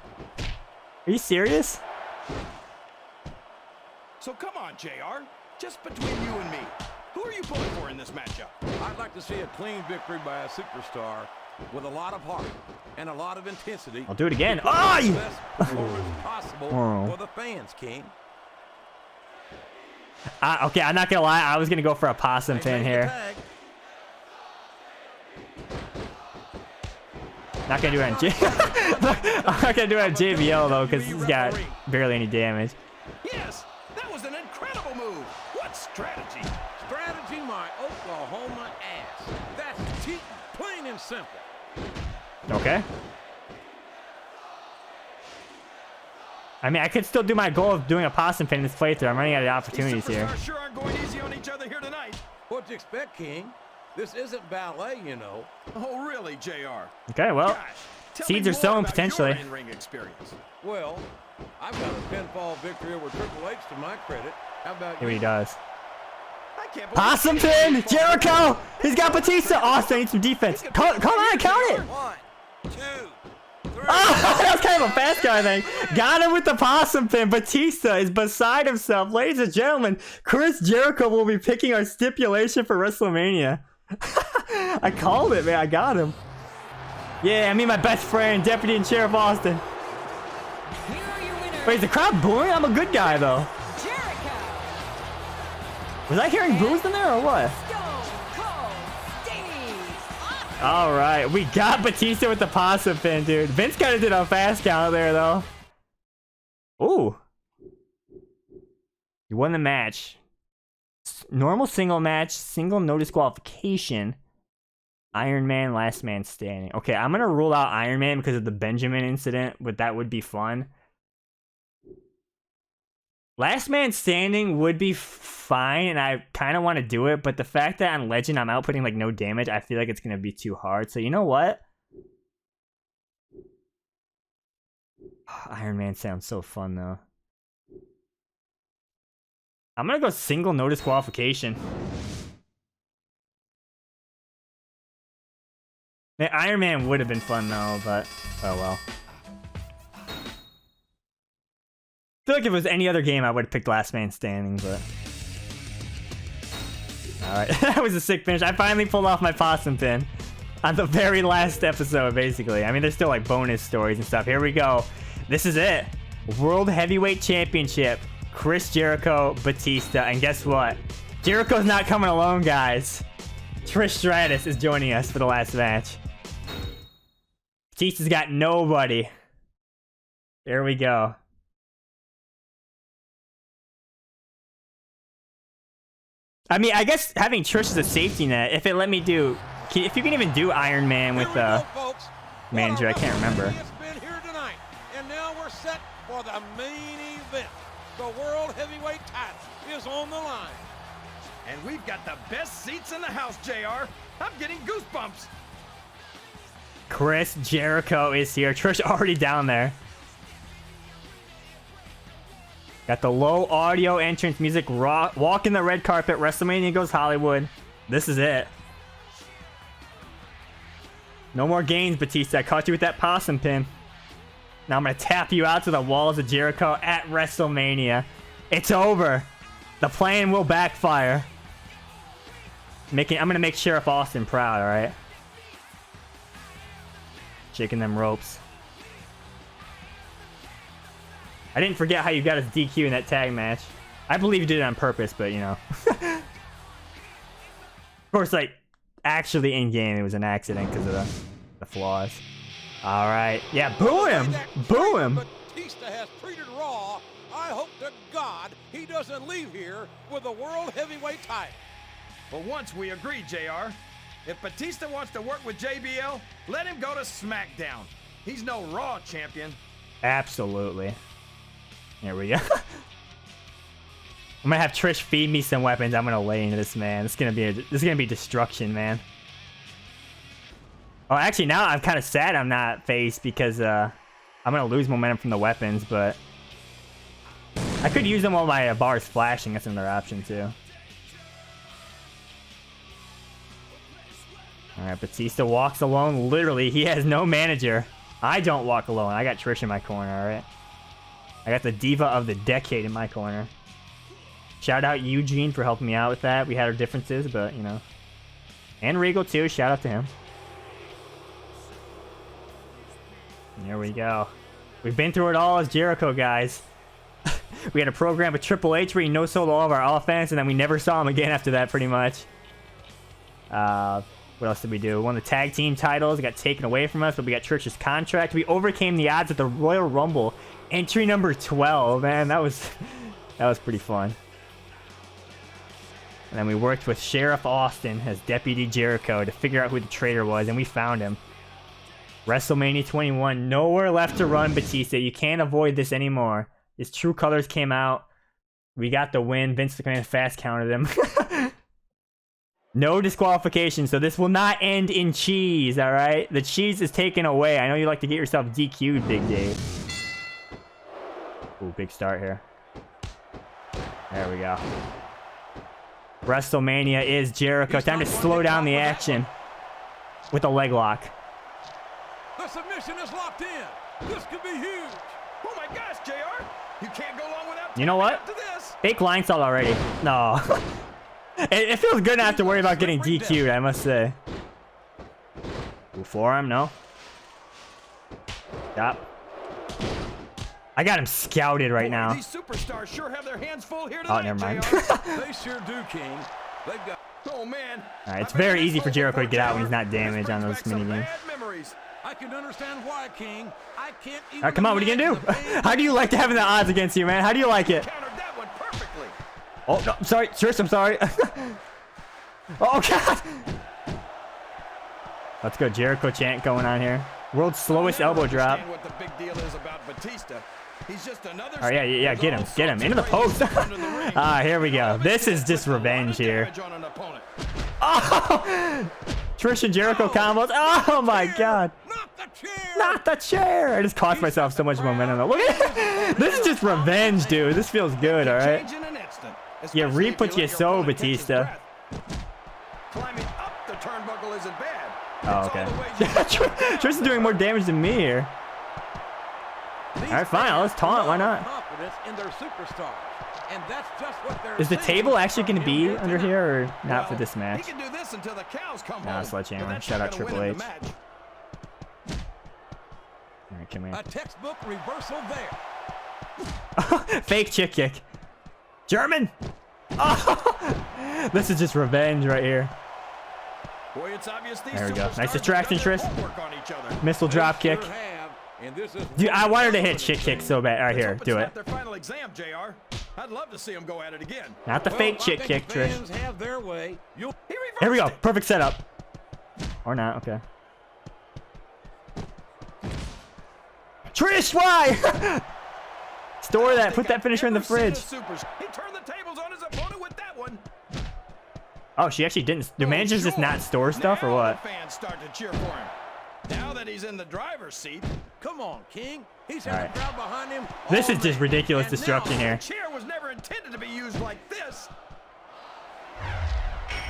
Are you serious? So come on, JR. Just between you and me, who are you pulling for in this matchup? I'd like to see a clean victory by a superstar with a lot of heart and a lot of intensity. I'll do it again. The Oh, you... best performance possible Oh. for the fans, King. Okay, I'm not gonna lie. I was gonna go for a possum They pin made the here. tag. Not gonna do it on J. I'm not gonna do it on JBL though, because he's got barely any damage. Yes, that was an incredible move. What strategy? Strategy, my Oklahoma ass. That's cheating, plain and simple. Okay. I mean, I could still do my goal of doing a possum pin in this playthrough. I'm running out of opportunities These here. superstars sure aren't going easy on each other here tonight. What'd you expect, King? This isn't ballet, you know. Oh, really, JR? Okay, well, Gosh, tell seeds me are more sown about potentially. your in-ring experience. Well, I've got a pinfall victory over Triple H to my credit. How about Here you? he does. I can't believe Possum pin! Jericho! He's got Batista! Austin needs some defense. Come on, count it! 1, 2, 3. Oh, that was kind of a fast guy thing. Got him with the possum pin. Batista is beside himself. Ladies and gentlemen, Chris Jericho will be picking our stipulation for WrestleMania. I called it, man. I got him. Yeah, I mean my best friend, Deputy and Sheriff Austin. Here are your winners. Wait, is the crowd booing? I'm a good guy, though. Jericho. Was I hearing boos in there or what? Stone Cold Steve Austin. All right, we got Batista with the possum pin, dude. Vince kind of did a fast count there, though. Ooh. You won the match. Normal single match, single no disqualification. Iron Man, last man standing. Okay, I'm going to rule out Iron Man because of the Benjamin incident, but that would be fun. Last man standing would be fine, and I kind of want to do it, but the fact that on Legend I'm outputting like no damage, I feel like it's going to be too hard. So you know what? Iron Man sounds so fun, though. I'm going to go single no disqualification. Man, Iron Man would have been fun, though, but oh well. I feel like if it was any other game, I would have picked Last Man Standing, but... Alright, that was a sick finish. I finally pulled off my possum pin on the very last episode, basically. I mean, there's still, like, bonus stories and stuff. Here we go. This is it. World Heavyweight Championship. Chris Jericho, Batista. And guess what? Jericho's not coming alone, guys. Trish Stratus is joining us for the last match. Batista's got nobody. There we go. I mean, I guess having Trish as a safety net, if it let me do... If you can even do Iron Man with manager, I can't remember. It's been here tonight, and now we're set for the main event. The World Heavyweight title is on the line. And we've got the best seats in the house, JR. I'm getting goosebumps. Chris Jericho is here. Trish already down there. Got the low audio entrance music, walking the red carpet, WrestleMania goes Hollywood. This is it. No more games, Batista. I caught you with that possum pin. Now I'm going to tap you out to the walls of Jericho at WrestleMania. It's over. The plan will backfire. I'm going to make Sheriff Austin proud, alright? Shaking them ropes. I didn't forget how you got his DQ in that tag match. I believe you did it on purpose, but you know. Of course, like, actually in-game, it was an accident because of the flaws. Alright. Yeah, boo him! Boo him! Batista has treated Raw. I hope to God he doesn't leave here with the World Heavyweight title. For once, we agree, JR. If Batista wants to work with JBL, let him go to SmackDown. He's no Raw champion. Absolutely. Here we go. I'm gonna have Trish feed me some weapons. I'm gonna lay into this, man. This is gonna be destruction, man. Oh, actually, now I'm kind of sad I'm not face because I'm gonna lose momentum from the weapons, but I could use them while my bar's flashing. That's another option too. All right, Batista walks alone. Literally, he has no manager. I don't walk alone. I got Trish in my corner. All right. I got the diva of the decade in my corner. Shout out Eugene for helping me out with that. We had our differences, but, you know. And Regal, too. Shout out to him. There we go. We've been through it all as Jericho, guys. We had a program with Triple H where he no-sold all of our offense, and then we never saw him again after that, pretty much. What else did we do? We won the tag team titles. It got taken away from us, but we got Trish's contract. We overcame the odds at the Royal Rumble. Entry number 12, man. That was pretty fun. And then we worked with Sheriff Austin as Deputy Jericho to figure out who the traitor was, and we found him. WrestleMania 21. Nowhere left to run, Batista. You can't avoid this anymore. His true colors came out. We got the win. Vince McMahon fast counted him. No disqualification, so this will not end in cheese, alright? The cheese is taken away. I know you like to get yourself DQ'd, Big Dave. Ooh, big start here. There we go. WrestleMania is Jericho. Time to slow down the action with a leg lock. The submission is locked in. This could be huge. Oh my gosh, JR! You can't go long without. You know what? Fake line salt already. No. It feels good not to worry about getting DQ'd, I must say. Ooh, forearm, no. Stop. I got him scouted right now. These superstars sure have their hands full here Oh, tonight, never mind. They sure do, King. They've got... Oh, Oh man. Alright, it's very easy for Jericho to get out when he's not damaged on those minigames. I can understand why, King. I can't even Alright, come on, what are you gonna do? How do you like having the odds against you, man? How do you like it? Countered that one perfectly. Oh, no, I'm sorry. Trish, I'm sorry. Oh, God. Let's go. Jericho chant going on here. World's slowest elbow drop. What the big deal is about Batista. He's just another. Oh, yeah, get him. Get him. Into the post. Ah, here we go. This is just revenge here. Oh! Trish and Jericho combos. Oh, my God. Not the chair. I just cost myself so much momentum. Look at it. This is just revenge, dude. This feels good, all right? Yeah, Reed puts you so, Batista. Climbing up the turnbuckle isn't bad. Oh, okay. Trish is doing more damage than me here. All right, fine. Let's taunt. Why not? Is the table actually going to be under here or not for this match? Nah, sledgehammer. Shout out Triple H. All right, come here. A textbook reversal there. Fake chick kick. German. Oh, this is just revenge right here. Boy, it's obvious these there we go. Nice distraction, Trish. Missile drop kick. Dude, I wanted to hit chick kick so bad. All right, here, do it. Their final exam, JR. I'd love to see them go at it again. Not the fake chick kick, Trish. Have their way. Here we go. Perfect setup. Or not. Okay. Trish, why? Store that. Put that finisher in the fridge. He turned the tables on his opponent with that one. Oh, she actually didn't. Do managers just not store stuff or what? Fans start to cheer for him. Now that he's in the driver's seat, come on, King. He's had the crowd behind him. This is just ridiculous destruction here. The chair was never intended to be used like this.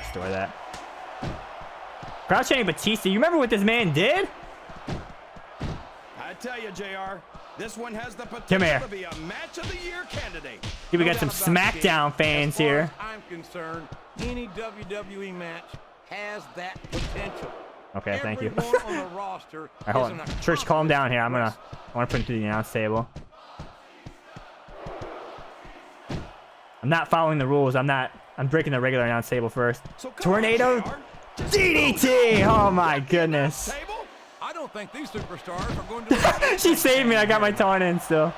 Store that. Crowd chanting Batista. You remember what this man did? I tell you, JR, this one has the potential to be a match of the year candidate. Here we got some SmackDown fans here. I'm concerned, any WWE match has that potential. Okay, thank you. On the roster right, hold on. Trish, calm down here. I want to put him through the announce table. I'm not following the rules. I'm breaking the regular announce table first. So Tornado DDT. Oh my goodness. I don't think these superstars are going to. She saved me. I got my taunt in still.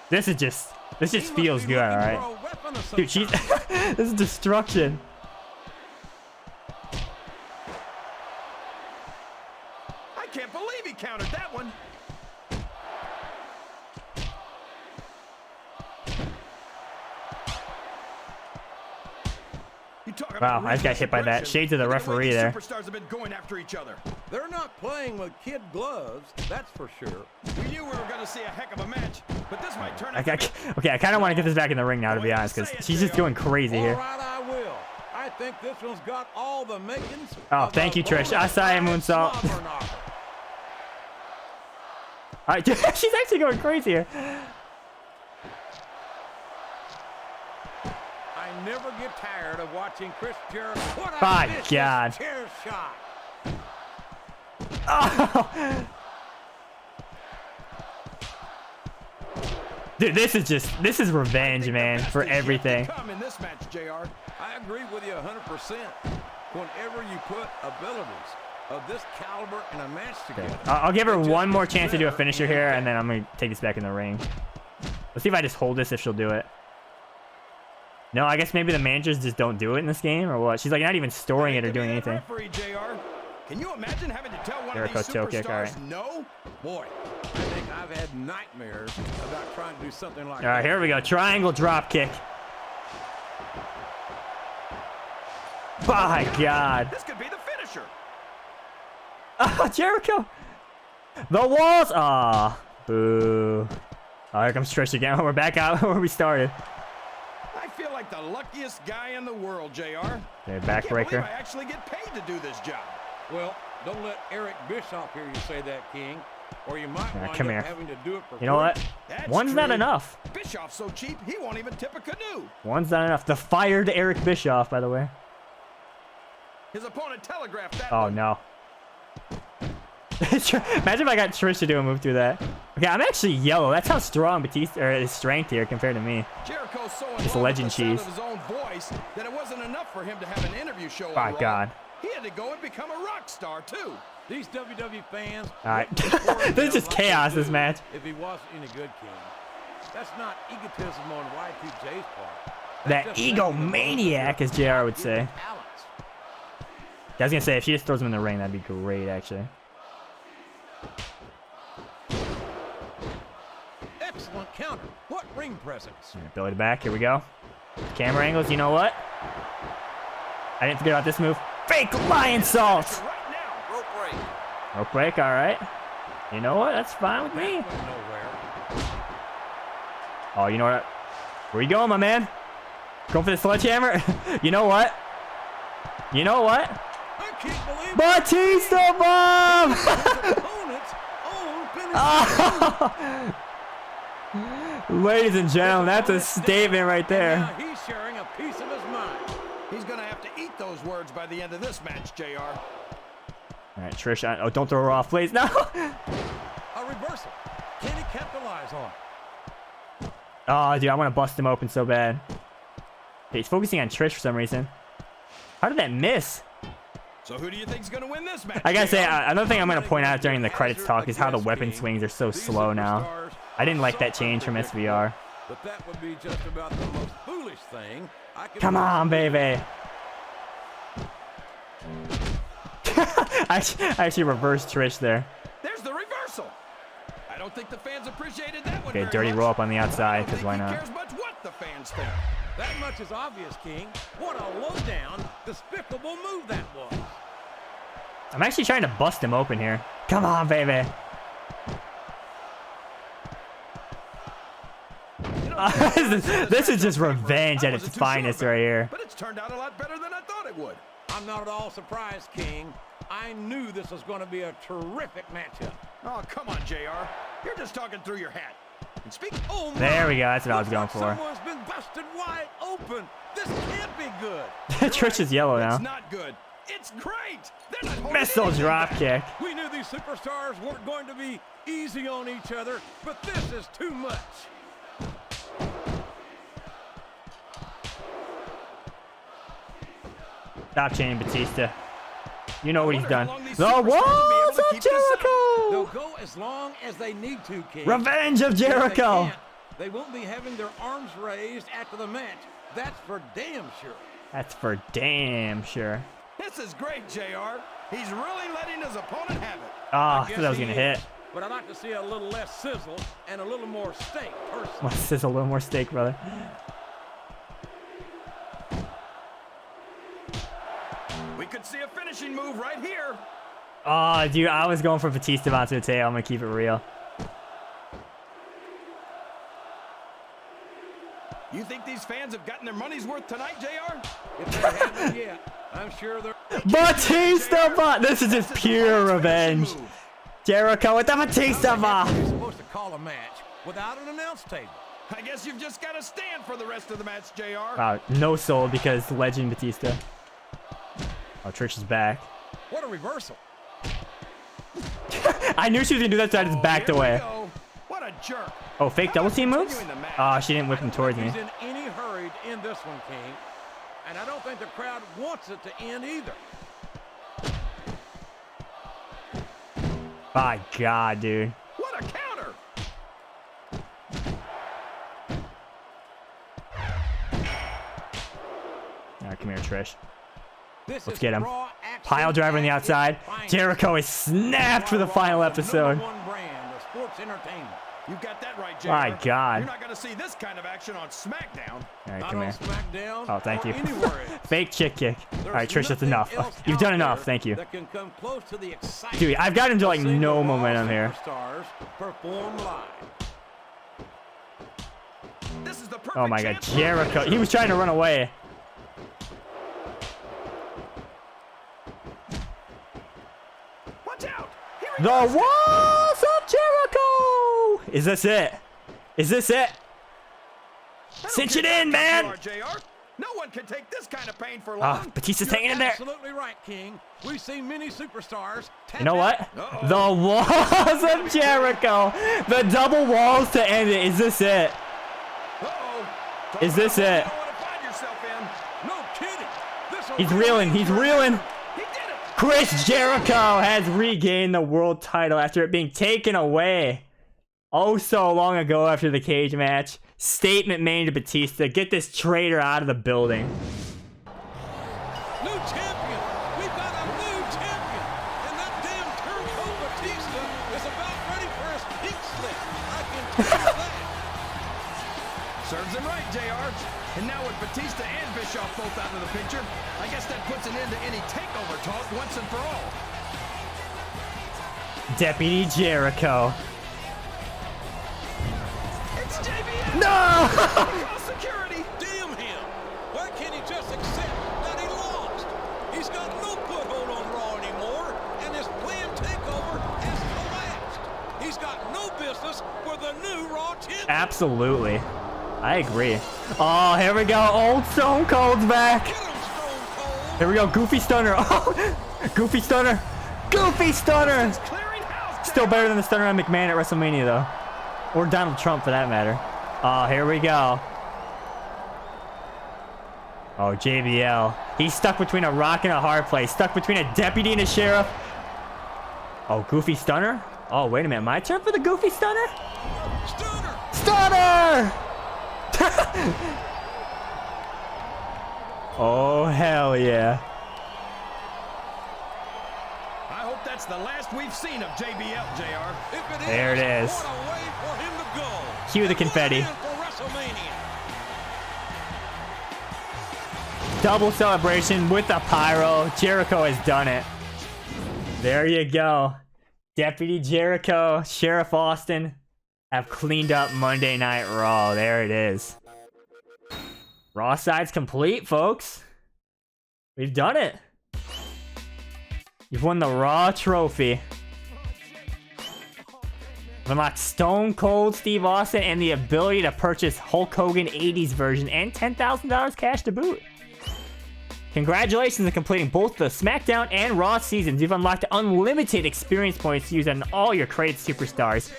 This just feels good, all right. Dude, she's this is destruction. I can't believe he countered that one. Wow, I just got hit by that. Shades of the referee there. Superstars have been going after each other. They're not playing with kid gloves, that's for sure. We knew we were going to see a heck of a match, but this might turn out. Okay, I kind of want to get this back in the ring now, to be honest, because she's just going crazy here. All right, I will. I think this one's got all the makings. Oh, thank you, Trish. Asai moonsault. All right, she's actually going crazy here. I never get tired of watching Chris Jericho. My God. Chair shot. Oh. Dude, this is revenge, man, for everything. In this match, JR. I agree with you 100%. Whenever you put abilities of this caliber in a match together. Okay. I'll give her one more chance to do a finisher here, and then I'm going to take this back in the ring. Let's see if I just hold this, if she'll do it. No, I guess maybe the managers just don't do it in this game, or what? She's like not even storing it or doing anything. Can you imagine having to tell one Jericho of these toe kick, superstars no? Boy, I think I've had nightmares about trying to do something like that. All right, here we go. Triangle drop kick. My God. This could be the finisher. Oh, Jericho. The walls. Ah, boo. Oh, here comes Trish again. We're back out where we started. I feel like the luckiest guy in the world, JR. Okay, backbreaker. I actually get paid to do this job. Well, don't let Eric Bischoff hear you say that, King, or you might wind come up here. having to do it for You know what? One's not enough. Bischoff's so cheap, he won't even tip a canoe. One's not enough. The fired Eric Bischoff, by the way. His opponent telegraphed that. Oh, one. no. Imagine if I got Trish to do a move through that. Okay, I'm actually yellow. That's how strong Batista or his strength here compared to me. Jericho's so It's in love legend with the sound cheese. of his own voice that it wasn't enough for him to have an interview show on My Raw. God. He had to go and become a rock star too. These WWE fans. All right. This is just chaos, this match. If he wasn't any good, King. That's not egotism on Y2J's part. That egomaniac, as JR would say. I was gonna say, if she just throws him in the ring, that'd be great, actually. Excellent counter. What ring presence? Belly to back. Here we go. Camera angles. You know what? I didn't forget about this move. Fake lion salt. Right now, rope break. Rope break. All right. You know what? That's fine with me. Nowhere. Oh, you know what? Where you going, my man? Going for the sledgehammer? You know what? You know what? I can't believe Batista bomb! opponent's own finish. Ladies and gentlemen, that's a statement right there. Now he's sharing a piece of his mind. He's gonna have to eat those words by the end of this match, JR. All right, Trish. Oh, don't throw her off, please. No. A reversal. Can he capitalize on it? Oh, dude, I want to bust him open so bad. Okay, he's focusing on Trish for some reason. How did that miss? So who do you think's gonna win this match? I gotta say, JR? another thing I'm gonna point out during the credits talk is how the weapon swings are so slow now. I didn't like that change from SVR. But that would be just about the most foolish thing I could Come on, baby. I actually reversed Trish there. There's the reversal. I don't think the fans appreciated that one. Okay, very dirty much. roll up on the I outside, don't because think why he not? cares much what the fans think. That much is obvious, King. What a low-down, despicable move that was. I'm actually trying to bust him open here. Come on, baby. You know, This is just revenge at its finest right here. But it's turned out a lot better than I thought it would. I'm not at all surprised, King. I knew this was going to be a terrific matchup. Oh, come on, JR. You're just talking through your hat. And speak. Oh, my. There we go. That's what I was Looks going like for. Someone's been busted wide open. This can't be good. Trish is yellow now. It's not good. It's great. They're not holding Missile anything drop back. kick. We knew these superstars weren't going to be easy on each other, but this is too much. Stop chaining Batista. You know what he's wonder how done. long these The superstars will be able walls to of keep this up. They'll Jericho. go as long as they need to, King. Revenge of If they Jericho. can't, they won't be having their arms raised after the match. That's for damn sure. That's for damn sure. This is great, JR. He's really letting his opponent have it. Oh, I Guess thought that was he going to is, hit. But I'd like to see a little less sizzle and a little more steak, personally. This is a little more steak, brother. We could see a finishing move right here. Oh, dude, I was going for Batista onto the tail. I'm going to keep it real. You think these fans have gotten their money's worth tonight, JR? If they haven't yet, I'm sure they're... Batista bot. This is just pure revenge. Jericho with the Batista bot. You're supposed to call a match without an announce table. I guess you've just got to stand for the rest of the match, JR. Wow, no soul because legend Batista. Oh, Trish is back. What a reversal. I knew she was going to do that, so I just backed Here we away. go. What a jerk. Oh, fake double team moves? Continuing the match. Oh, she didn't whip him towards me. He's in any hurry to end this one, King. And I don't think the crowd wants it to end either. My God, dude. What a counter. All right, come here, Trish. This Let's is get him. raw action Pile driver on the at outside. its finest. Jericho is snapped for the final episode. Number one brand of sports entertainment. You got that right, JR. My God. You're not going to see this kind of action on SmackDown. All right, Not come on here. SmackDown Oh, thank or you. anywhere else. Fake chick kick. All There's right, Trish, that's nothing enough. else You've out done enough. there Thank you. that can come close to the excitement Dude, I've got him to like of seeing no the Raw momentum here. Superstars perform live. This is the perfect Oh my God, chance. Jericho. He was trying to run away. Watch out. Here he The goes. walls of Jericho. Is this it? Is this it? I don't Cinch care it how in, tough man. you are, JR. No one can take this kind of pain for Ah, long. Batista's hanging in there. Absolutely right, King. We've seen many superstars. You know what? The walls of Jericho. The double walls to end it. Is this it? Is this it? No kidding. He's reeling. He's reeling. Chris Jericho has regained the world title after it being taken away oh so long ago after the cage match. Statement made to Batista. Get this traitor out of the building. New champion. We've got a new champion. And that damn turncoat Batista is about ready for his pink slip. I can tell you that. Serves him right, JR. And now with Batista and Bischoff both out of the picture, I guess that puts an end to any takeover talk once and for all. Deputy Jericho. It's JBL! No! Call security! Damn him. Why can't he just accept that he lost? He's got no foothold on Raw anymore, and his planned takeover has collapsed. He's got no business with a new Raw champion. Absolutely. I agree. Oh, here we go. Old Stone Cold's back. Get him, Stone Cold. Here we go. Goofy Stunner. Oh, Goofy Stunner. Goofy Stunner. Clearing house! Still better than the Stunner on McMahon at WrestleMania, though. Or Donald Trump, for that matter. Oh, here we go. Oh, JBL. He's stuck between a rock and a hard place. Stuck between a deputy and a sheriff. Oh, Goofy Stunner? Oh, wait a minute. My turn for the Goofy Stunner? Stunner. Stunner! Oh, hell yeah. I hope that's the last we've seen of JBL, JR. If it There it is. What a way for him to go. Cue the And confetti. what a win for WrestleMania. Double celebration with the pyro. Jericho has done it. There you go. Deputy Jericho, Sheriff Austin have cleaned up Monday Night Raw. There it is. Raw side's complete, folks. We've done it. You've won the Raw trophy. Unlocked Stone Cold Steve Austin and the ability to purchase Hulk Hogan 80s version and $10,000 cash to boot. Congratulations on completing both the SmackDown and Raw seasons. You've unlocked unlimited experience points to use on all your created superstars.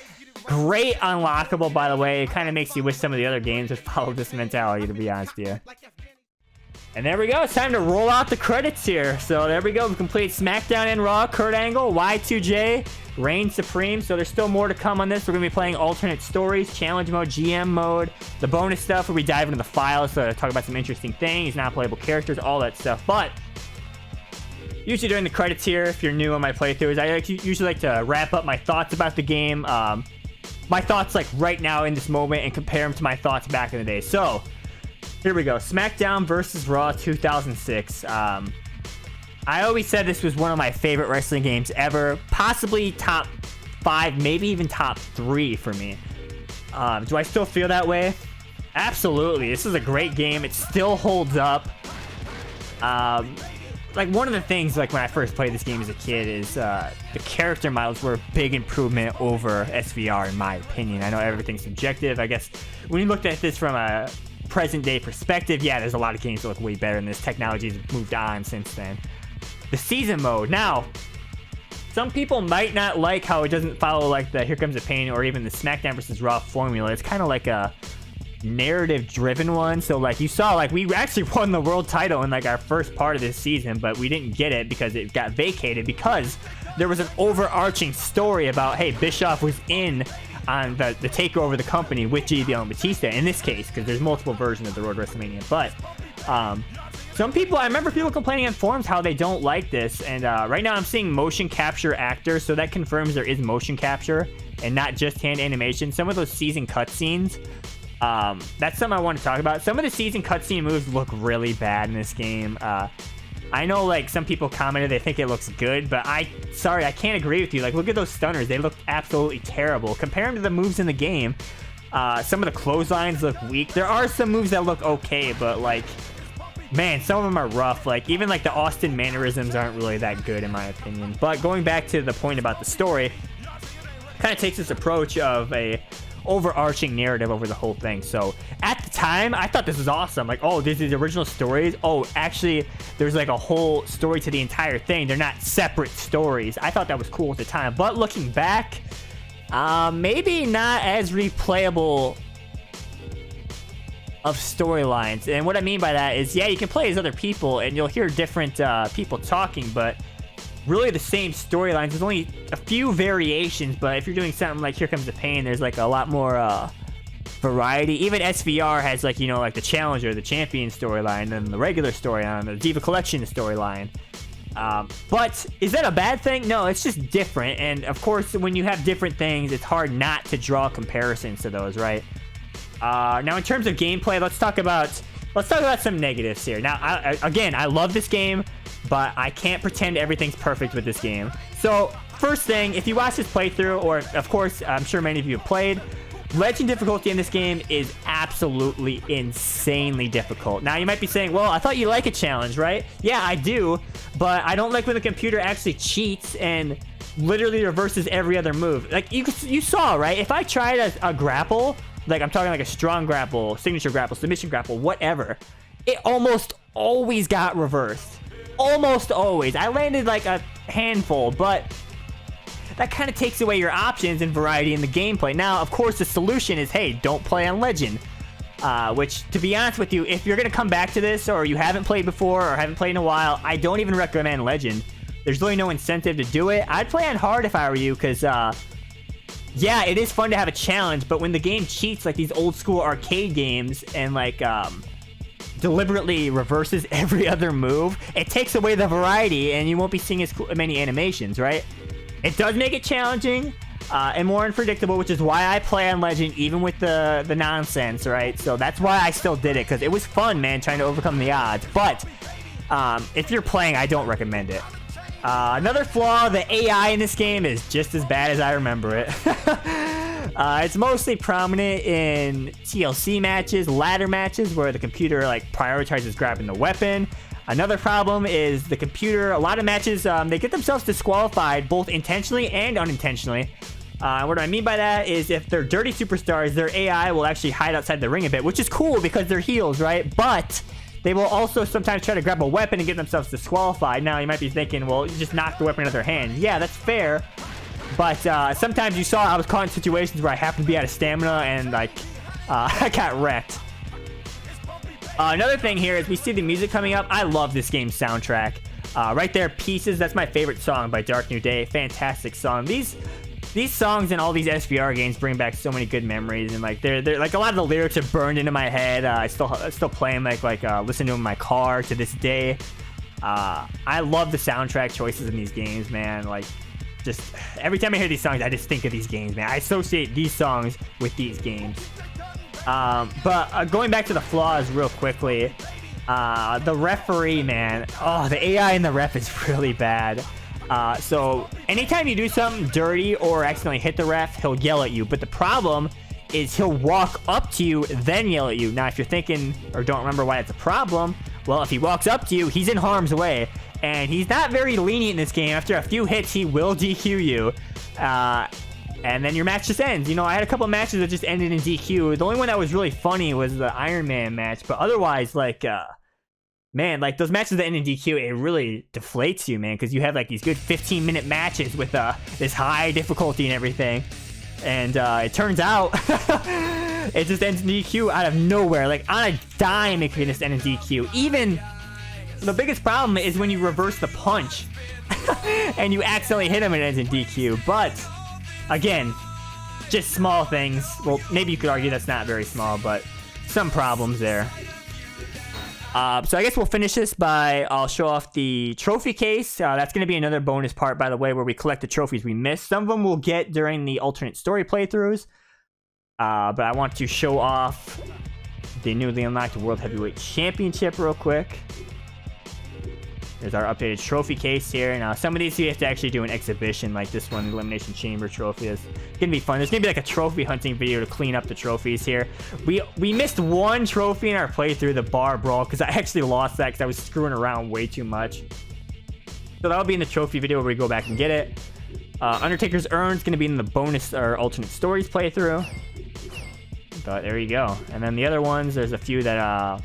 Great unlockable, by the way. It kind of makes you wish some of the other games would follow this mentality, to be honest with you. And there we go. It's time to roll out the credits here. So there we go. We completed SmackDown and Raw. Kurt Angle, Y2J, Reign Supreme. So there's still more to come on this. We're going to be playing alternate stories, challenge mode, GM mode, the bonus stuff where we dive into the files to talk about some interesting things, non-playable characters, all that stuff. But usually during the credits here, if you're new on my playthroughs, I usually like to wrap up my thoughts about the game. My thoughts like right now in this moment and compare them to my thoughts back in the day. So here we go. SmackDown versus Raw 2006. I always said this was one of my favorite wrestling games ever. Possibly top 5, maybe even top 3 for me. Do I still feel that way? Absolutely. This is a great game. It still holds up. Like one of the things like when I first played this game as a kid is the character models were a big improvement over SVR in my opinion. I know everything's subjective. I guess when you looked at this from a present day perspective, yeah, there's a lot of games that look way better than this. Technology's moved on since then. The season mode. Now, some people might not like how it doesn't follow like the Here Comes the Pain or even the SmackDown versus Raw formula. It's kind of like a narrative driven one. So like you saw, like we actually won the world title in like our first part of this season, but we didn't get it because it got vacated because there was an overarching story about, hey, Bischoff was in on the takeover of the company with JBL and Batista in this case, because there's multiple versions of the Road to WrestleMania. But some people, I remember people complaining on forums how they don't like this, and right now I'm seeing motion capture actors, so that confirms there is motion capture and not just hand animation. Some of those season cutscenes, that's something I want to talk about. Some of the season cutscene moves look really bad in this game. I know like some people commented they think it looks good, but sorry, I can't agree with you. Like look at those stunners. They look absolutely terrible. Compare them to the moves in the game. Some of the clotheslines look weak. There are some moves that look okay, but like, man, some of them are rough. Like even like the Austin mannerisms aren't really that good in my opinion. But going back to the point about the story, kind of takes this approach of a overarching narrative over the whole thing. So at the time, I thought this was awesome. Like, oh, these are the original stories. Oh, actually, there's like a whole story to the entire thing. They're not separate stories. I thought that was cool at the time. But looking back, maybe not as replayable of storylines. And what I mean by that is, yeah, you can play as other people and you'll hear different people talking, but really the same storylines. There's only a few variations, but if you're doing something like Here Comes the Pain, there's like a lot more variety. Even SVR has like, you know, like the Challenger, the Champion storyline, and the regular storyline, the Diva Collection storyline. But is that a bad thing? No, it's just different. And of course, when you have different things, it's hard not to draw comparisons to those, right? Now, in terms of gameplay, let's talk about some negatives here. Now, I love this game, but I can't pretend everything's perfect with this game. So, first thing, if you watch this playthrough, or of course, I'm sure many of you have played, Legend difficulty in this game is absolutely insanely difficult. Now, you might be saying, well, I thought you like a challenge, right? Yeah, I do, but I don't like when the computer actually cheats and literally reverses every other move. Like, you saw, right? If I tried a grapple, like I'm talking like a strong grapple, signature grapple, submission grapple, whatever, it almost always got reversed. Almost always. I landed like a handful, but that kind of takes away your options and variety in the gameplay. Now, of course, the solution is, hey, don't play on Legend. Which, to be honest with you, if you're going to come back to this, or you haven't played before, or haven't played in a while, I don't even recommend Legend. There's really no incentive to do it. I'd play on hard if I were you, because, yeah, it is fun to have a challenge, but when the game cheats like these old school arcade games and like deliberately reverses every other move, it takes away the variety and you won't be seeing as many animations, right? It does make it challenging and more unpredictable, which is why I play on Legend even with the nonsense, right? So that's why I still did it, because it was fun, man, trying to overcome the odds. But if you're playing, I don't recommend it. Another flaw, the AI in this game is just as bad as I remember it. It's mostly prominent in TLC matches, ladder matches, where the computer like prioritizes grabbing the weapon. Another problem is the computer, a lot of matches, they get themselves disqualified both intentionally and unintentionally. What I mean by that is if they're dirty superstars, their AI will actually hide outside the ring a bit, which is cool because they're heels, right? But they will also sometimes try to grab a weapon and get themselves disqualified. Now, you might be thinking, well, you just knock the weapon out of their hand. Yeah, that's fair. But sometimes you saw I was caught in situations where I happened to be out of stamina and, like, I got wrecked. Another thing here is we see the music coming up. I love this game's soundtrack. Right there, Pieces. That's my favorite song by Dark New Day. Fantastic song. These songs in all these SVR games bring back so many good memories, and like they're like a lot of the lyrics are burned into my head. I still play them, listen to them in my car to this day. I love the soundtrack choices in these games, man. Like, just every time I hear these songs, I just think of these games, man. I associate these songs with these games. But going back to the flaws real quickly, the referee, man. Oh, the AI in the ref is really bad. So anytime you do something dirty or accidentally hit the ref, he'll yell at you. But the problem is he'll walk up to you, then yell at you. Now, if you're thinking or don't remember why it's a problem, well, if he walks up to you, he's in harm's way. And he's not very lenient in this game. After a few hits, he will DQ you. And then your match just ends. You know, I had a couple matches that just ended in DQ. The only one that was really funny was the Iron Man match. But otherwise, like, man, like those matches that end in DQ, it really deflates you, man, because you have like these good 15-minute matches with this high difficulty and everything. And it turns out it just ends in DQ out of nowhere. Like on a dime, it can just end in DQ. Even the biggest problem is when you reverse the punch and you accidentally hit him and it ends in DQ. But again, just small things. Well, maybe you could argue that's not very small, but some problems there. So I guess we'll finish this by, I'll show off the trophy case. That's going to be another bonus part, by the way, where we collect the trophies we missed. Some of them we'll get during the alternate story playthroughs. But I want to show off the newly unlocked World Heavyweight Championship real quick. There's our updated trophy case here. Now, some of these you have to actually do an exhibition, like this one, Elimination Chamber trophy. It's gonna be fun. There's gonna be like a trophy hunting video to clean up the trophies here. We missed one trophy in our playthrough, the bar brawl, because I actually lost that because I was screwing around way too much. So that'll be in the trophy video where we go back and get it. Undertaker's Urn's gonna be in the bonus or alternate stories playthrough. But there you go. And then the other ones, there's a few that,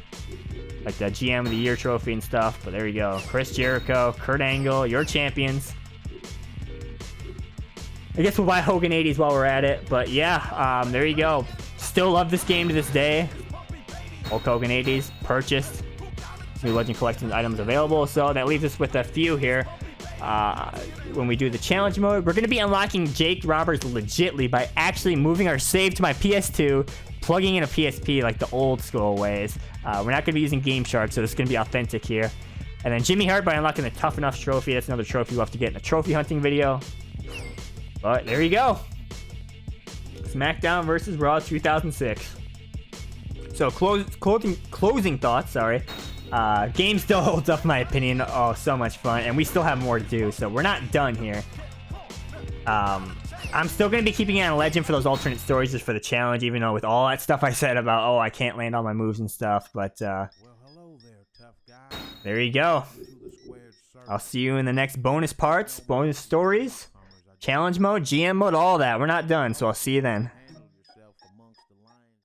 like the GM of the Year trophy and stuff. But there you go. Chris Jericho, Kurt Angle, your champions. I guess we'll buy Hogan 80s while we're at it. But yeah, there you go. Still love this game to this day. Hulk Hogan 80s purchased. New Legend Collection items available. So that leaves us with a few here. When we do the challenge mode, we're going to be unlocking Jake Roberts legitly by actually moving our save to my PS2, plugging in a PSP like the old school ways. We're not going to be using Game Shark, so it's going to be authentic here. And then Jimmy Hart by unlocking the Tough Enough trophy. That's another trophy we'll have to get in a trophy hunting video. But there you go. SmackDown versus Raw 2006. So closing thoughts, sorry. Game still holds up, in my opinion. Oh, so much fun. And we still have more to do, so we're not done here. I'm still going to be keeping an eye on Legend for those alternate stories just for the challenge, even though with all that stuff I said about, oh, I can't land all my moves and stuff. But Well, hello there, tough guy. there you go. I'll see you in the next bonus parts, bonus stories, challenge mode, GM mode, all that. We're not done, so I'll see you then.